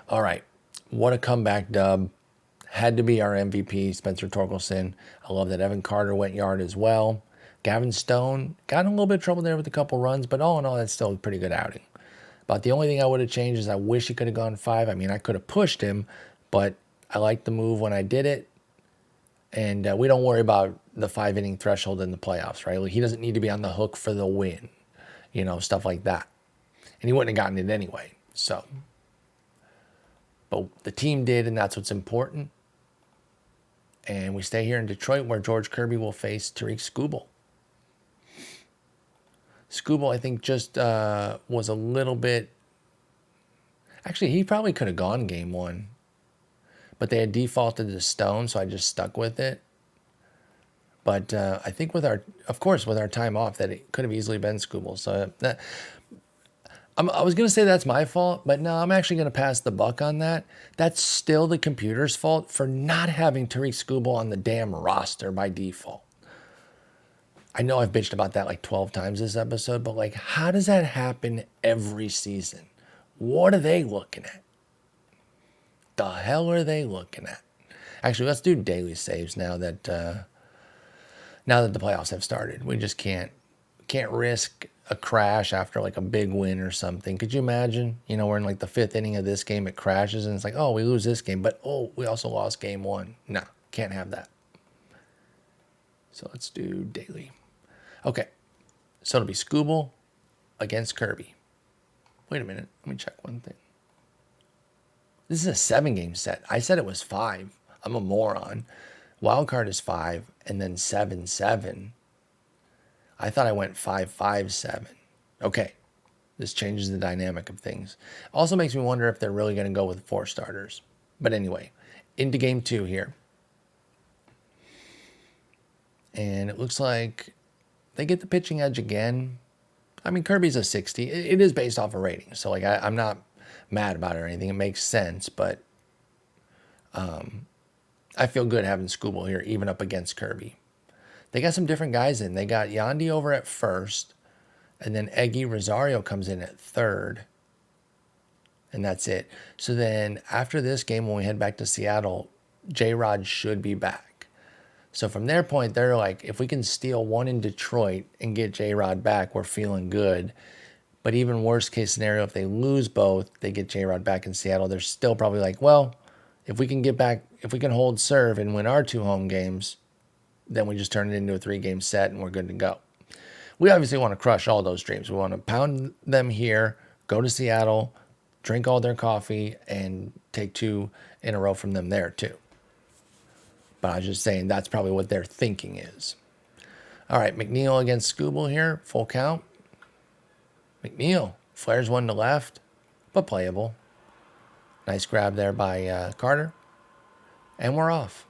All right. What a comeback dub. Had to be our MVP, Spencer Torkelson. I love that Evan Carter went yard as well. Gavin Stone got in a little bit of trouble there with a couple runs, but all in all, that's still a pretty good outing. But the only thing I would have changed is I wish he could have gone 5. I mean, I could have pushed him, but I liked the move when I did it. And we don't worry about the 5-inning threshold in the playoffs, right? Like, he doesn't need to be on the hook for the win, stuff like that. And he wouldn't have gotten it anyway. So, but the team did, and that's what's important. And we stay here in Detroit, where George Kirby will face Tariq Skubal. Skubal, I think, just was a little bit... Actually, he probably could have gone game 1. But they had defaulted to Stone, so I just stuck with it. But I think with our time off, that it could have easily been Skubal. So I was going to say that's my fault, but no, I'm actually going to pass the buck on that. That's still the computer's fault for not having Tariq Skubal on the damn roster by default. I know I've bitched about that like 12 times this episode, but like, how does that happen every season? What are they looking at? The hell are they looking at? Actually, let's do daily saves now that the playoffs have started. We just can't risk a crash after like a big win or something. Could you imagine? We're in like the 5th inning of this game, it crashes, and it's like, oh, we lose this game, but oh, we also lost game 1. No, can't have that. So let's do daily. Okay, so it'll be Skubal against Kirby. Wait a minute, let me check one thing. This is a 7-game set. I said it was 5. I'm a moron. Wild card is 5, and then 7-7. I thought I went 5-5-7. Okay, this changes the dynamic of things. Also makes me wonder if they're really going to go with 4 starters. But anyway, into game 2 here. And it looks like they get the pitching edge again. I mean, Kirby's a 60. It is based off a rating, so like I'm not mad about it or anything. It makes sense, but I feel good having Skubal here, even up against Kirby. They got some different guys in. They got Yandy over at first, and then Eggy Rosario comes in at third, and that's it. So then after this game, when we head back to Seattle, J-Rod should be back. So from their point, they're like, if we can steal 1 in Detroit and get J-Rod back, we're feeling good. But even worst case scenario, if they lose both, they get J-Rod back in Seattle, they're still probably like, well, if we can get back if we can hold serve and win our 2 home games, then we just turn it into a 3-game set and we're good to go. We obviously want to crush all those dreams. We want to pound them here, go to Seattle, drink all their coffee, and take 2 in a row from them there too. But I was just saying that's probably what their thinking is. All right, McNeil against Scooble here, full count. McNeil flares one to left, but playable. Nice grab there by Carter. And we're off.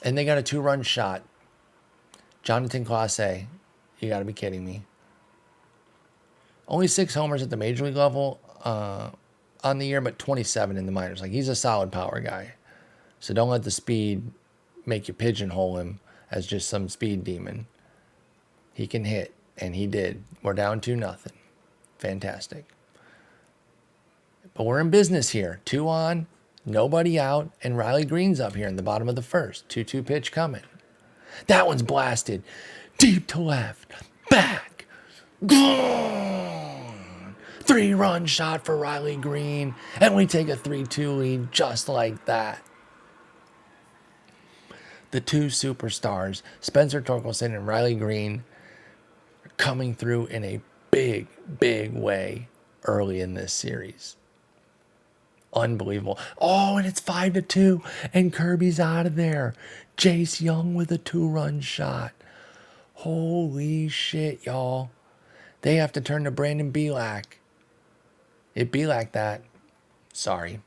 And they got a 2-run shot. Jonathan Clase, you got to be kidding me. Only 6 homers at the major league level on the year, but 27 in the minors. Like, he's a solid power guy. So don't let the speed make you pigeonhole him as just some speed demon. He can hit, and he did. We're down 2-0. Fantastic. But we're in business here. 2 on, nobody out, and Riley Green's up here in the bottom of the first. 2-2 pitch coming. That one's blasted. Deep to left. Back. Gone. 3-run shot for Riley Green, and we take a 3-2 lead just like that. The 2 superstars, Spencer Torkelson and Riley Green, are coming through in a big, big way early in this series. Unbelievable. Oh, and it's 5-2, and Kirby's out of there. Jace Young with a 2-run shot. Holy shit, y'all. They have to turn to Brandon Belak. It be like that. Sorry.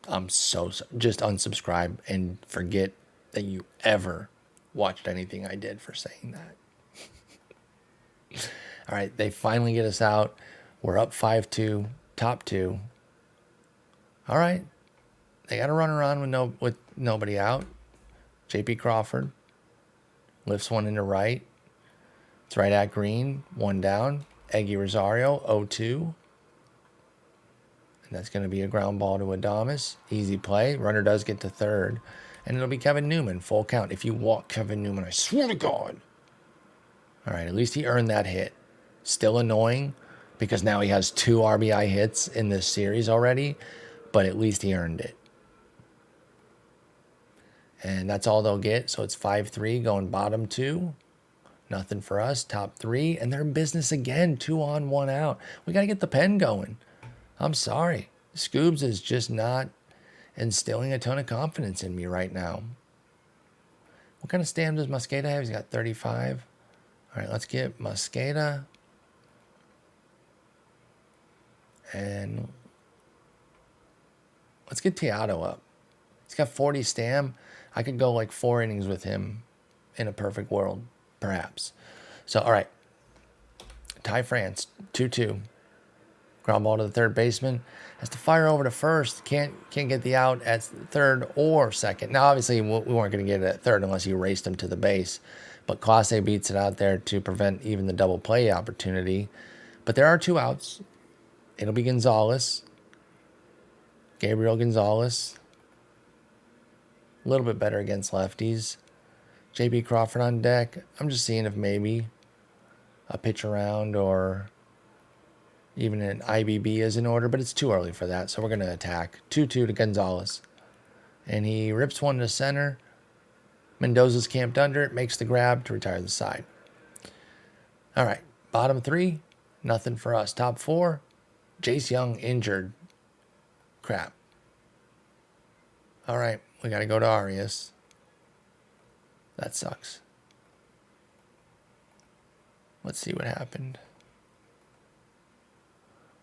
I'm so sorry. Just unsubscribe and forget that you ever watched anything I did for saying that. All right, they finally get us out. We're up 5-2, top 2. All right, they got to run around with nobody out. J.P. Crawford lifts one into right. It's right at Green, 1 down. Eggy Rosario, 0-2. And that's going to be a ground ball to Adames. Easy play. Runner does get to third. And it'll be Kevin Newman, full count. If you walk Kevin Newman, I swear to God. All right, at least he earned that hit. Still annoying because now he has 2 RBI hits in this series already, but at least he earned it. And that's all they'll get. So it's 5-3 going bottom 2. Nothing for us. Top 3. And they're in business again. 2 on, 1 out. We got to get the pen going. I'm sorry. Scoobs is just not instilling a ton of confidence in me right now. What kind of stamp does Mosqueda have? He's got 35. All right, let's get Mosqueda. And let's get Teotto up. He's got 40 stam. I could go like 4 innings with him in a perfect world, perhaps. So, all right. Ty France, 2-2. Ground ball to the third baseman. Has to fire over to first. Can't get the out at third or second. Now, obviously, we weren't going to get it at third unless he raced him to the base. But Clase beats it out there to prevent even the double play opportunity. But there are 2 outs. It'll be Gonzalez. Gabriel Gonzalez. A little bit better against lefties. J.B. Crawford on deck. I'm just seeing if maybe a pitch around or even an IBB is in order, but it's too early for that, so we're going to attack. 2-2 to Gonzalez. And he rips one to center. Mendoza's camped under it, makes the grab to retire the side. All right, bottom 3, nothing for us. Top 4, Jace Young injured. Crap. All right, we got to go to Arias. That sucks. Let's see what happened.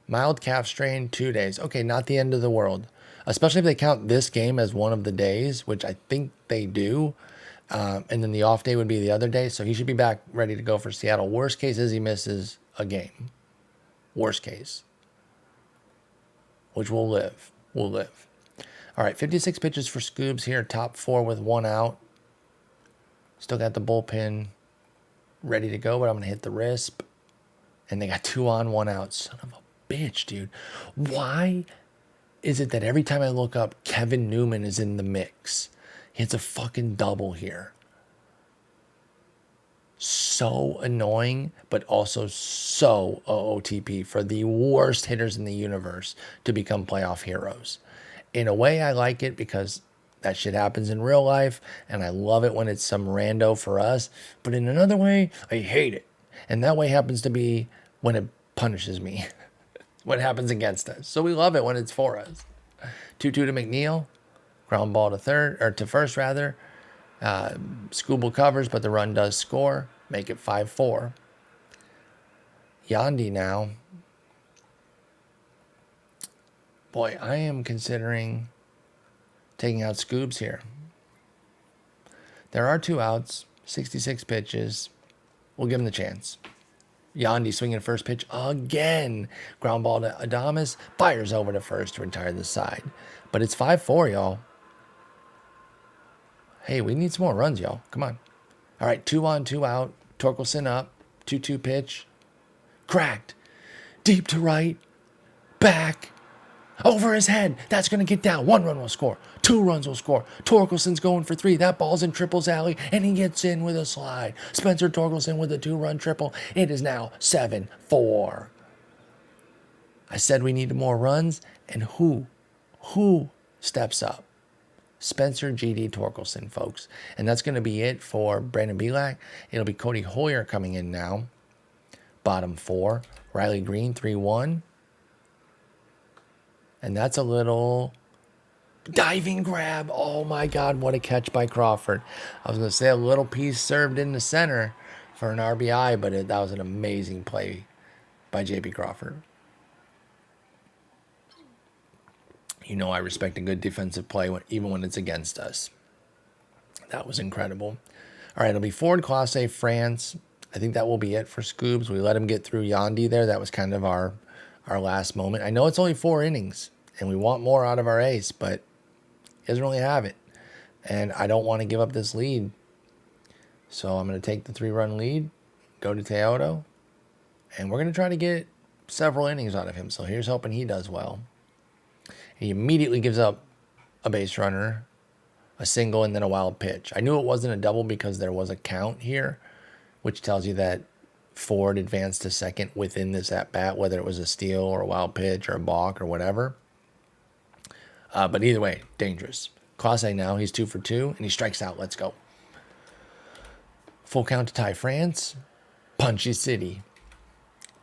Mild calf strain, 2 days. Okay, not the end of the world. Especially if they count this game as one of the days, which I think they do. And then the off day would be the other day. So he should be back ready to go for Seattle. Worst case is he misses a game. Worst case. Which will live. We'll live. All right, 56 pitches for Scoobs here. Top 4 with 1 out. Still got the bullpen ready to go, but I'm going to hit the RISP. And they got 2 on, 1 out. Son of a bitch, dude. Why is it that every time I look up, Kevin Newman is in the mix? He hits a fucking double here. So annoying, but also so OOTP for the worst hitters in the universe to become playoff heroes. In a way, I like it because That shit happens in real life, and I love it when it's some rando for us. But in another way, I hate it. And that way happens to be when it punishes me, what happens against us. So we love it when it's for us. 2-2 to McNeil, ground ball to third, or to first rather. Skubal covers, but the run does score. Make it 5-4. Yandy now. Boy, I am considering taking out Scoobs here. There are 2 outs, 66 pitches. We'll give him the chance. Yandy swinging first pitch again. Ground ball to Adames. Fires over to first to retire the side. But it's 5-4, y'all. Hey, we need some more runs, y'all. Come on. All right, 2 on, 2 out. Torkelson up. 2-2 pitch. Cracked. Deep to right. Back. Over his head. That's going to get down. 1 run will score. 2 runs will score. Torkelson's going for 3. That ball's in triples alley, and he gets in with a slide. Spencer Torkelson with a 2-run triple. It is now 7-4. I said we needed more runs, and who steps up? Spencer G.D. Torkelson, folks. And that's going to be it for Brandon Belak. It'll be Cody Hoyer coming in now. Bottom 4. Riley Green, 3-1. And that's a little diving grab. Oh, my God, what a catch by Crawford. I was going to say a little piece served in the center for an RBI, but that was an amazing play by J.P. Crawford. You know I respect a good defensive play even when it's against us. That was incredible. All right, it'll be Ford, Clase, France. I think that will be it for Scoobs. We let him get through Yandy there. That was kind of our last moment. I know it's only 4 innings, and we want more out of our ace, but he doesn't really have it. And I don't want to give up this lead. So I'm going to take the 3-run lead, go to Teodo, and we're going to try to get several innings out of him. So here's hoping he does well. He immediately gives up a base runner, a single, and then a wild pitch. I knew it wasn't a double because there was a count here, which tells you that Ford advanced to second within this at-bat, whether it was a steal or a wild pitch or a balk or whatever. But either way, dangerous. Clase now, he's 2 for 2, and he strikes out. Let's go. Full count to Ty France. Punchy City.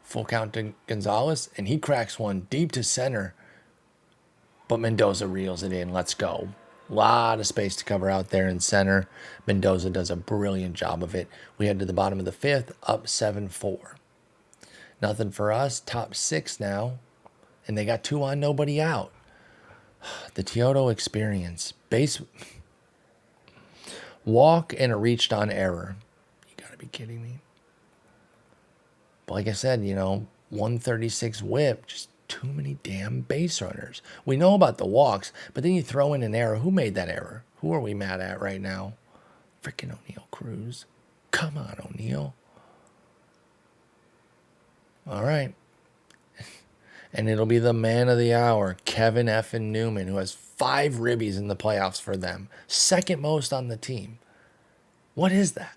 Full count to Gonzalez, and he cracks one deep to center. But Mendoza reels it in. Let's go. A lot of space to cover out there in center. Mendoza does a brilliant job of it. We head to the bottom of the 5th, up 7-4. Nothing for us. Top 6 now. And they got 2 on, nobody out. The Teodo experience. Base walk and a reached on error. You got to be kidding me. But like I said, 136 whip. Just too many damn base runners. We know about the walks, but then you throw in an error. Who made that error? Who are we mad at right now? Freaking O'Neal Cruz. Come on, O'Neal. All right. And it'll be the man of the hour, Kevin effing Newman, who has 5 ribbies in the playoffs for them. Second most on the team. What is that?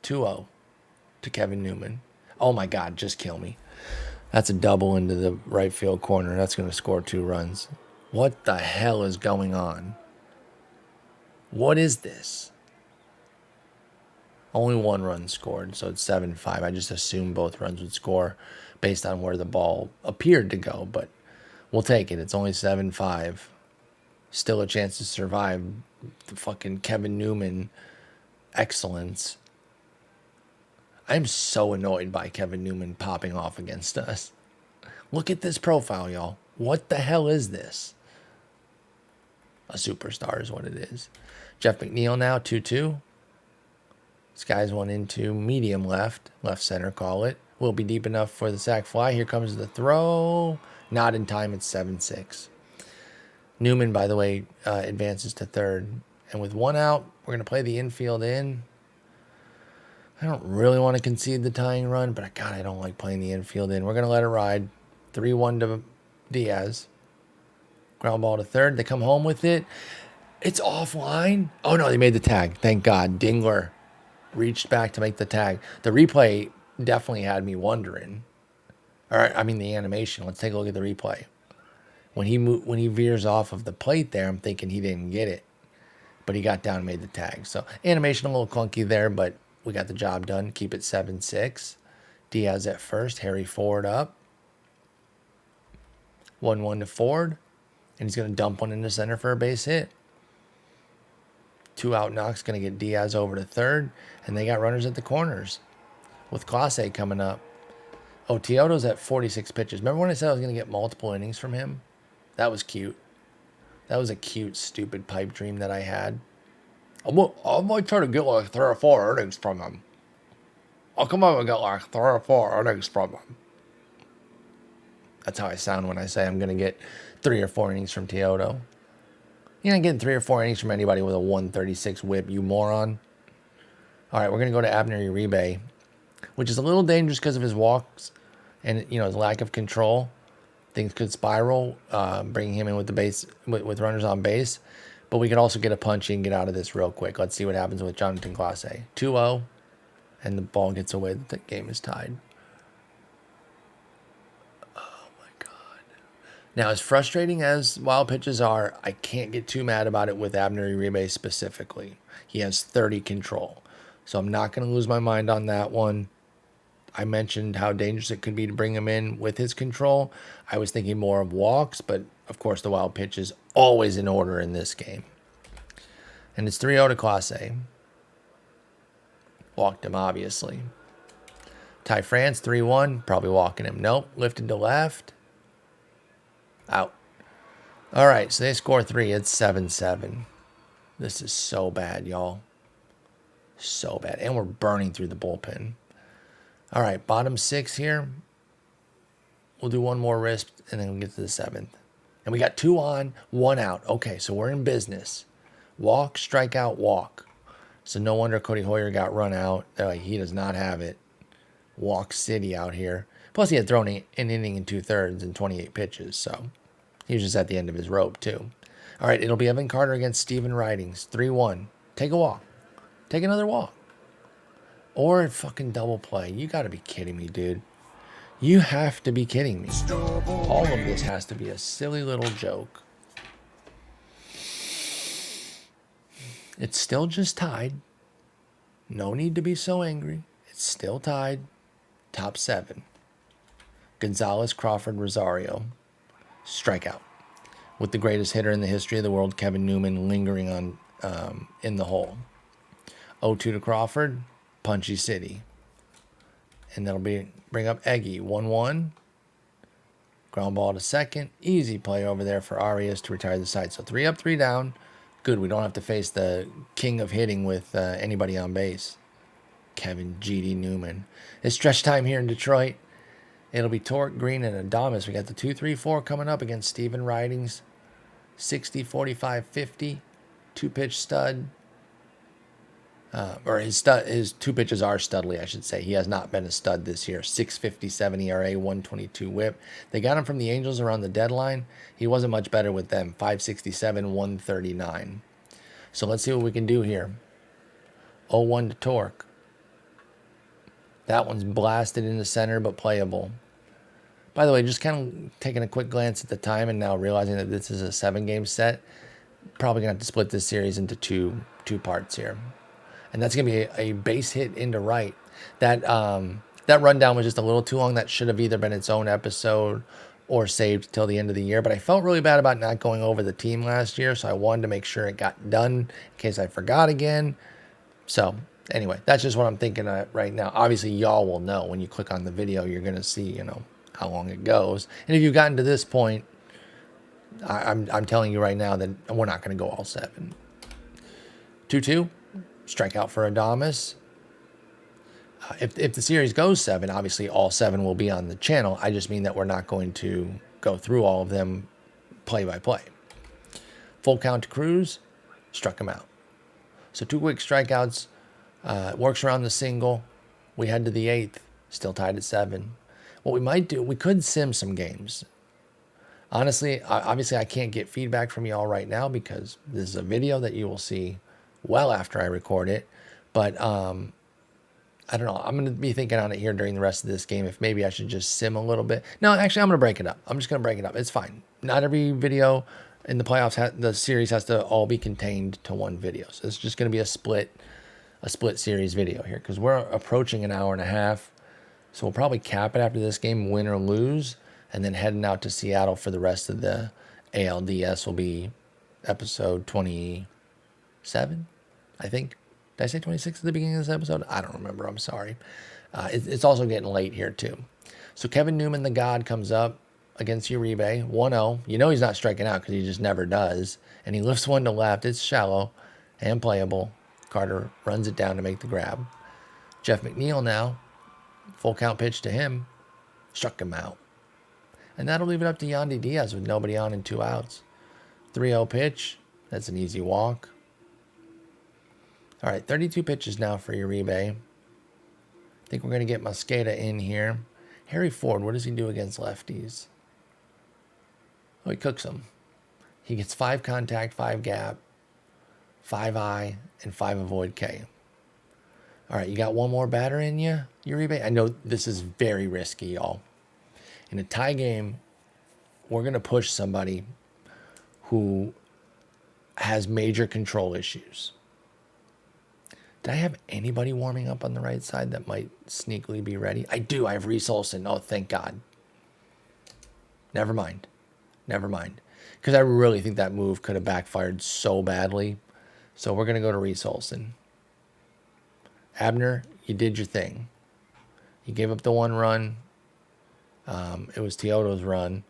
2-0 to Kevin Newman. Oh, my God, just kill me. That's a double into the right field corner. That's going to score 2 runs. What the hell is going on? What is this? Only 1 run scored, so it's 7-5. I just assumed both runs would score based on where the ball appeared to go, but we'll take it. It's only 7-5. Still a chance to survive the fucking Kevin Newman excellence. I'm so annoyed by Kevin Newman popping off against us. Look at this profile, y'all. What the hell is this? A superstar is what it is. Jeff McNeil now, 2-2. Skies one into medium left center, call it. Will be deep enough for the sac fly. Here comes the throw. Not in time, it's 7-6. Newman, by the way, advances to third. And with 1 out, we're going to play the infield in. I don't really want to concede the tying run, but God, I don't like playing the infield in. We're going to let it ride. 3-1 to Diaz. Ground ball to third. They come home with it. It's offline. Oh, no, they made the tag. Thank God. Dingler reached back to make the tag. The replay definitely had me wondering. All right, I mean the animation. Let's take a look at the replay. When he veers off of the plate there, I'm thinking he didn't get it. But he got down and made the tag. So animation a little clunky there, but we got the job done. Keep it 7-6. Diaz at first. Harry Ford up. 1-1 to Ford. And he's going to dump one into center for a base hit. 2 out knocks going to get Diaz over to third. And they got runners at the corners with Clase coming up. Oh, Teodo's at 46 pitches. Remember when I said I was going to get multiple innings from him? That was cute. That was a cute, stupid pipe dream that I had. I might try to get like 3 or 4 innings from him. I'll come up and get like 3 or 4 innings from him. That's how I sound when I say I'm going to get 3 or 4 innings from Teodo. You're not getting 3 or 4 innings from anybody with a 136 whip, you moron. All right, we're going to go to Abner Uribe, which is a little dangerous because of his walks and, you know, his lack of control. Things could spiral, bringing him in with the base with runners on base. But we could also get a punch and get out of this real quick. Let's see what happens with Jonathan Clase. 2-0, and the ball gets away. The game is tied. Oh, my God. Now, as frustrating as wild pitches are, I can't get too mad about it with Abner Uribe specifically. He has 30 control. So I'm not going to lose my mind on that one. I mentioned how dangerous it could be to bring him in with his control. I was thinking more of walks, but of course the wild pitch is always in order in this game. And it's 3-0 to Clase. Walked him, obviously. Ty France, 3-1. Probably walking him. Nope. Lifted to left. Out. All right, so they score 3. It's 7-7. This is so bad, y'all. So bad. And we're burning through the bullpen. All right, bottom 6 here. We'll do one more wrist, and then we'll get to the 7th. And we got 2 on, 1 out. Okay, so we're in business. Walk, strikeout, walk. So no wonder Cody Hoyer got run out. They're like, he does not have it. Walk City out here. Plus, he had thrown an inning and 2/3 and 28 pitches, so he was just at the end of his rope, too. All right, it'll be Evan Carter against Steven Ridings. 3-1. Take a walk. Take another walk. Or fucking double play. You got to be kidding me, dude. You have to be kidding me. All of this has to be a silly little joke. It's still just tied. No need to be so angry. It's still tied. Top 7. Gonzalez, Crawford, Rosario. Strikeout. With the greatest hitter in the history of the world, Kevin Newman, lingering on in the hole. 0-2 to Crawford. Punchy City. And that'll bring up Eggy. 1-1. Ground ball to second. Easy play over there for Arias to retire the side. So 3 up, 3 down. Good. We don't have to face the king of hitting with anybody on base. Kevin G.D. Newman. It's stretch time here in Detroit. It'll be Torque, Green, and Adames. We got the 2-3-4 coming up against Steven Ridings. 60, 45, 50. 2-pitch stud. Or his 2 pitches are studly, I should say. He has not been a stud this year. 6.57 ERA, 122 whip. They got him from the Angels around the deadline. He wasn't much better with them. 5.67, 139. So let's see what we can do here. 0-1 to Torque. That one's blasted into center, but playable. By the way, just kind of taking a quick glance at the time and now realizing that this is a 7-game set. Probably going to have to split this series into two parts here. And that's going to be a base hit into right. That rundown was just a little too long. That should have either been its own episode or saved till the end of the year. But I felt really bad about not going over the team last year, so I wanted to make sure it got done in case I forgot again. So anyway, that's just what I'm thinking right now. Obviously, y'all will know when you click on the video. You're going to see, how long it goes. And if you've gotten to this point, I'm telling you right now that we're not going to go all 7. 2-2. Strikeout for Adames. If the series goes 7, obviously all 7 will be on the channel. I just mean that we're not going to go through all of them play by play. Full count to Cruz. Struck him out. So 2 quick strikeouts. Works around the single. We head to the 8th. Still tied at 7. What we might do, we could sim some games. Honestly, obviously I can't get feedback from y'all right now because this is a video that you will see well after I record it. But I don't know. I'm going to be thinking on it here during the rest of this game if maybe I should just sim a little bit. No, actually, I'm going to break it up. I'm just going to break it up. It's fine. Not every video in the playoffs, the series has to all be contained to one video. So it's just going to be a split series video here because we're approaching an hour and a half. So we'll probably cap it after this game, win or lose, and then heading out to Seattle for the rest of the ALDS will be episode 27, I think. Did I say 26 at the beginning of this episode? I don't remember. I'm sorry. It's also getting late here, too. So Kevin Newman, the God, comes up against Uribe, 1-0. You know he's not striking out because he just never does. And he lifts one to left. It's shallow and playable. Carter runs it down to make the grab. Jeff McNeil now, full count pitch to him. Struck him out. And that'll leave it up to Yandy Diaz with nobody on and 2 outs. 3-0 pitch. That's an easy walk. All right, 32 pitches now for Uribe. I think we're going to get Mosqueda in here. Harry Ford, what does he do against lefties? Oh, he cooks them. He gets 5 contact, 5 gap, 5 eye, and 5 avoid K. All right, you got one more batter in you, Uribe? I know this is very risky, y'all. In a tie game, we're going to push somebody who has major control issues. Did I have anybody warming up on the right side that might sneakily be ready? I do. I have Reese Olson. Oh, thank God. Never mind. Never mind. Because I really think that move could have backfired so badly. So we're going to go to Reese Olson. Abner, you did your thing. You gave up the 1 run. It was Teodo's run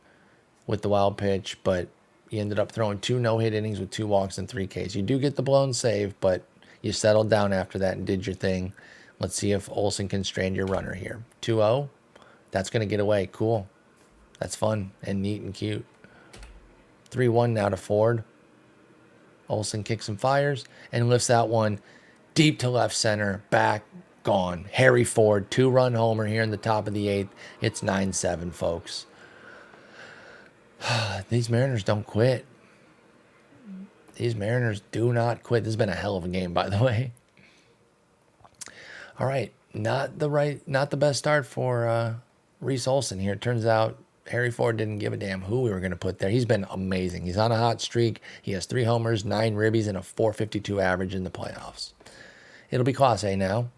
with the wild pitch, but you ended up throwing 2 no-hit innings with 2 walks and 3 Ks. You do get the blown save, but you settled down after that and did your thing. Let's see if Olsen can strand your runner here. 2-0. That's going to get away. Cool. That's fun and neat and cute. 3-1 now to Ford. Olsen kicks and fires and lifts that one deep to left center. Back. Gone. Harry Ford. 2-run homer here in the top of the 8th. It's 9-7, folks. These Mariners don't quit. These Mariners do not quit. This has been a hell of a game, by the way. All right. Not the best start for Reese Olson here. It turns out Harry Ford didn't give a damn who we were going to put there. He's been amazing. He's on a hot streak. He has 3 homers, 9 ribbies, and a .452 average in the playoffs. It'll be Class A now.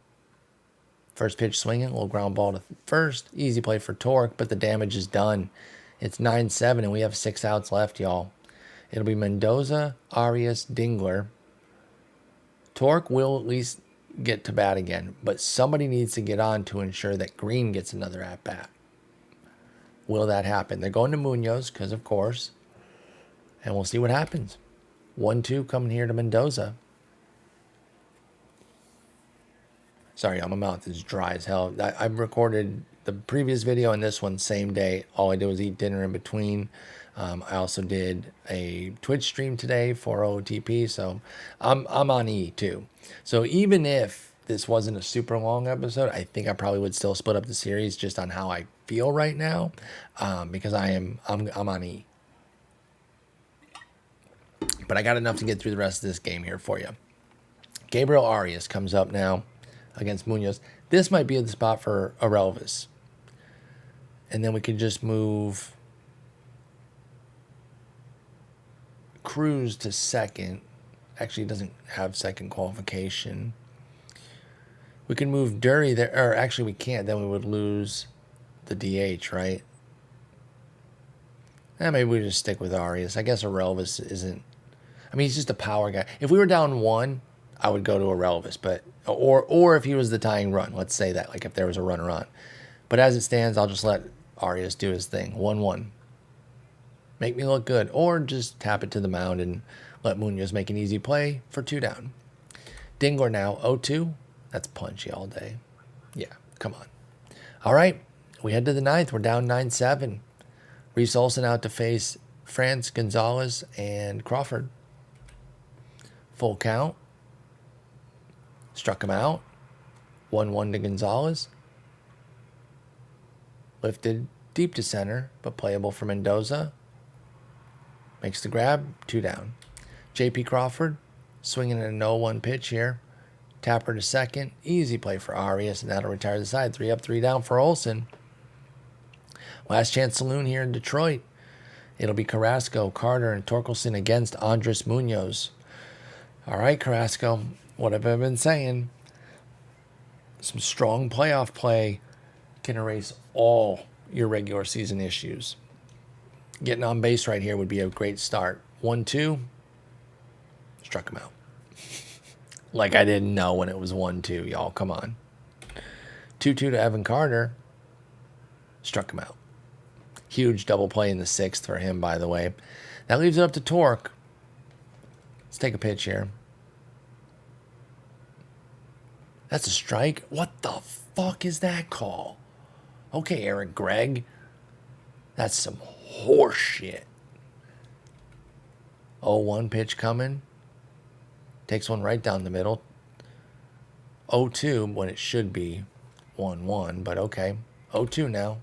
First pitch swinging, a little ground ball to first. Easy play for Torque, but the damage is done. It's 9-7, and we have 6 outs left, y'all. It'll be Mendoza, Arias, Dingler. Torque will at least get to bat again, but somebody needs to get on to ensure that Green gets another at-bat. Will that happen? They're going to Munoz, because of course, and we'll see what happens. 1-2 coming here to Mendoza. Sorry, my mouth is dry as hell. I recorded the previous video and this one same day. All I did was eat dinner in between. I also did a Twitch stream today for OOTP, so I'm on E too. So even if this wasn't a super long episode, I think I probably would still split up the series just on how I feel right now, because I'm on E. But I got enough to get through the rest of this game here for you. Gabriel Arias comes up now against Munoz. This might be the spot for Arelvis. And then we could just move Cruz to second. Actually, he doesn't have second qualification. We can move Dury there. Or actually, we can't. Then we would lose the DH, right? Maybe we just stick with Arias. I guess Arelvis isn't... I mean, he's just a power guy. If we were down 1, I would go to Arelvis. But or if he was the tying run. Let's say that. Like if there was a runner on. But as it stands, I'll just let Arias do his thing. 1-1. Make me look good. Or just tap it to the mound and let Munoz make an easy play for 2 down. Dingler now, 0-2. That's punchy all day. Yeah, come on. All right, we head to the 9th. We're down 9-7. Reese Olson out to face France, Gonzalez, and Crawford. Full count. Struck him out. 1-1 to Gonzalez. Lifted deep to center, but playable for Mendoza. Makes the grab, 2 down. J.P. Crawford swinging a 0-1 pitch here. Tapper to second. Easy play for Arias, and that'll retire the side. 3 up, 3 down for Olsen. Last chance saloon here in Detroit. It'll be Carrasco, Carter, and Torkelson against Andres Munoz. All right, Carrasco, what have I been saying? Some strong playoff play can erase all your regular season issues. Getting on base right here would be a great start. 1-2, struck him out. Like I didn't know when it was 1-2, y'all. Come on. 2-2 to Evan Carter, struck him out. Huge double play in the 6th for him, by the way. That leaves it up to Torque. Let's take a pitch here. That's a strike. What the fuck is that call? Okay, Eric Gregg. That's some horse shit. 0-1 pitch coming. Takes one right down the middle. 0-2 when it should be 1-1, but okay. 0-2 now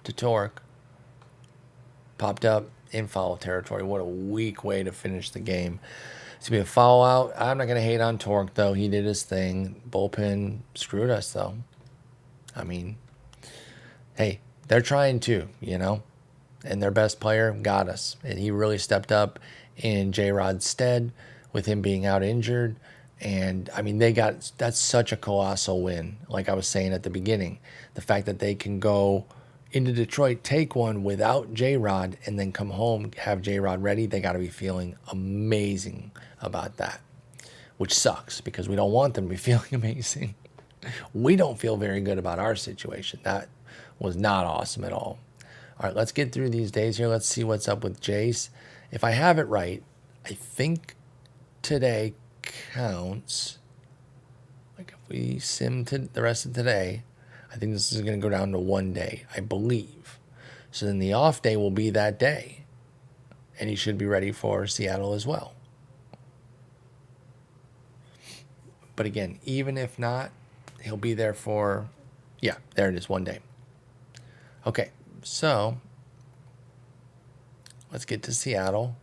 to Torque. Popped up in foul territory. What a weak way to finish the game. It's going to be a foul out. I'm not going to hate on Torque, though. He did his thing. Bullpen screwed us, though. I mean, hey, they're trying to, you know. And their best player got us. And he really stepped up in J-Rod's stead with him being out injured. And, I mean, that's such a colossal win. Like I was saying at the beginning. The fact that they can go into Detroit, take one without J-Rod, and then come home, have J-Rod ready, they got to be feeling amazing about that, which sucks because we don't want them to be feeling amazing. We don't feel very good about our situation. That was not awesome at all. All right, let's get through these days here. Let's see what's up with Jace. If I have it right, I think today counts. Like if we sim to the rest of today, I think this is going to go down to 1 day, I believe. So then the off day will be that day. And he should be ready for Seattle as well. But again, even if not, he'll be there for, yeah, there it is, 1 day. Okay, so let's get to Seattle.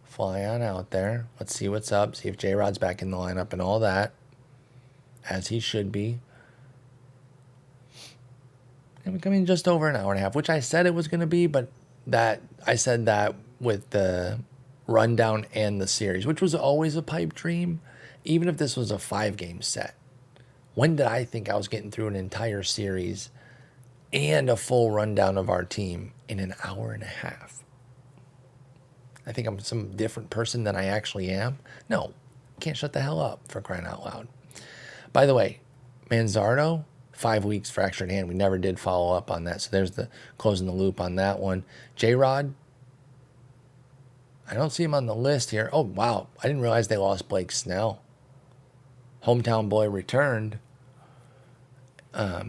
Fly on out there. Let's see what's up. See if J-Rod's back in the lineup and all that. As he should be. And we're coming just over an hour and a half, which I said it was going to be, but that I said that with the rundown and the series, which was always a pipe dream, even if this was a 5-game set. When did I think I was getting through an entire series and a full rundown of our team in an hour and a half? I think I'm some different person than I actually am. No, can't shut the hell up, for crying out loud. By the way, Manzardo, 5 weeks fractured hand. We never did follow up on that. So there's the closing the loop on that one. J-Rod, I don't see him on the list here. Oh, wow. I didn't realize they lost Blake Snell. Hometown boy returned.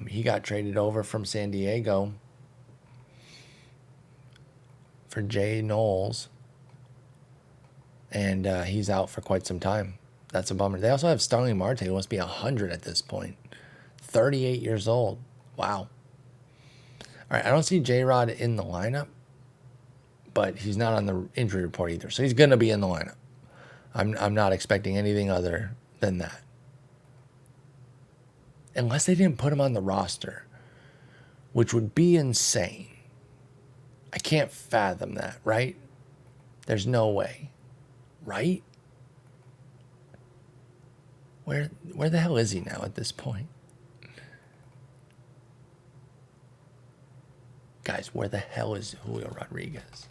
He got traded over from San Diego for Jay Knowles. And he's out for quite some time. That's a bummer. They also have Starling Marte, who must be 100 at this point. 38 years old. Wow. All right, I don't see J-Rod in the lineup, but he's not on the injury report either. So he's going to be in the lineup. I'm not expecting anything other than that. Unless they didn't put him on the roster, which would be insane. I can't fathom that, right? There's no way. Right? Where the hell is he now at this point? Guys, where the hell is Julio Rodriguez?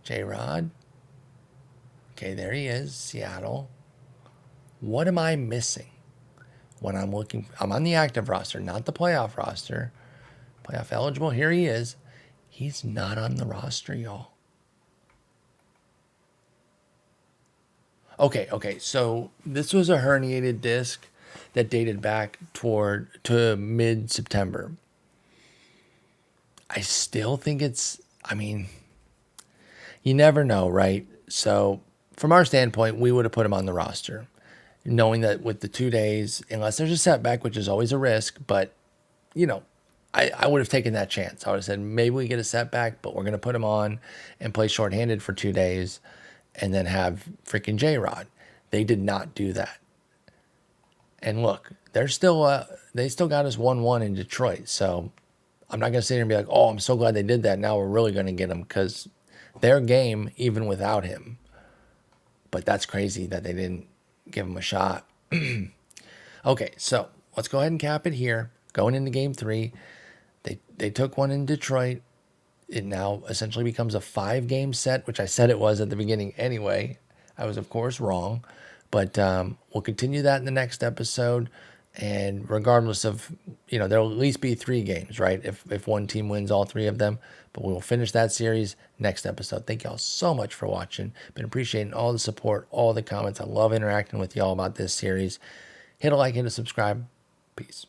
J-Rod. Okay, there he is, Seattle. What am I missing when I'm looking? I'm on the active roster, not the playoff roster. Playoff eligible, here he is. He's not on the roster, y'all. Okay, so this was a herniated disc that dated back to mid-September. I still think I mean, you never know, right? So from our standpoint, we would have put him on the roster, knowing that with the 2 days, unless there's a setback, which is always a risk, but, you know, I would have taken that chance. I would have said, maybe we get a setback, but we're going to put him on and play shorthanded for 2 days. and then have freaking J-Rod. They did not do that. And look, they still got us 1-1 in Detroit. So I'm not going to sit here and be like, oh, I'm so glad they did that. Now we're really going to get them, because their game, even without him. But that's crazy that they didn't give him a shot. Okay, so let's go ahead and cap it here. Going into game 3, they took one in Detroit. It now essentially becomes a 5-game set, which I said it was at the beginning anyway. I was, of course, wrong. But we'll continue that in the next episode. And regardless of, there'll at least be 3 games, right? If one team wins all 3 of them. But we will finish that series next episode. Thank y'all so much for watching. Been appreciating all the support, all the comments. I love interacting with y'all about this series. Hit a like, hit a subscribe. Peace.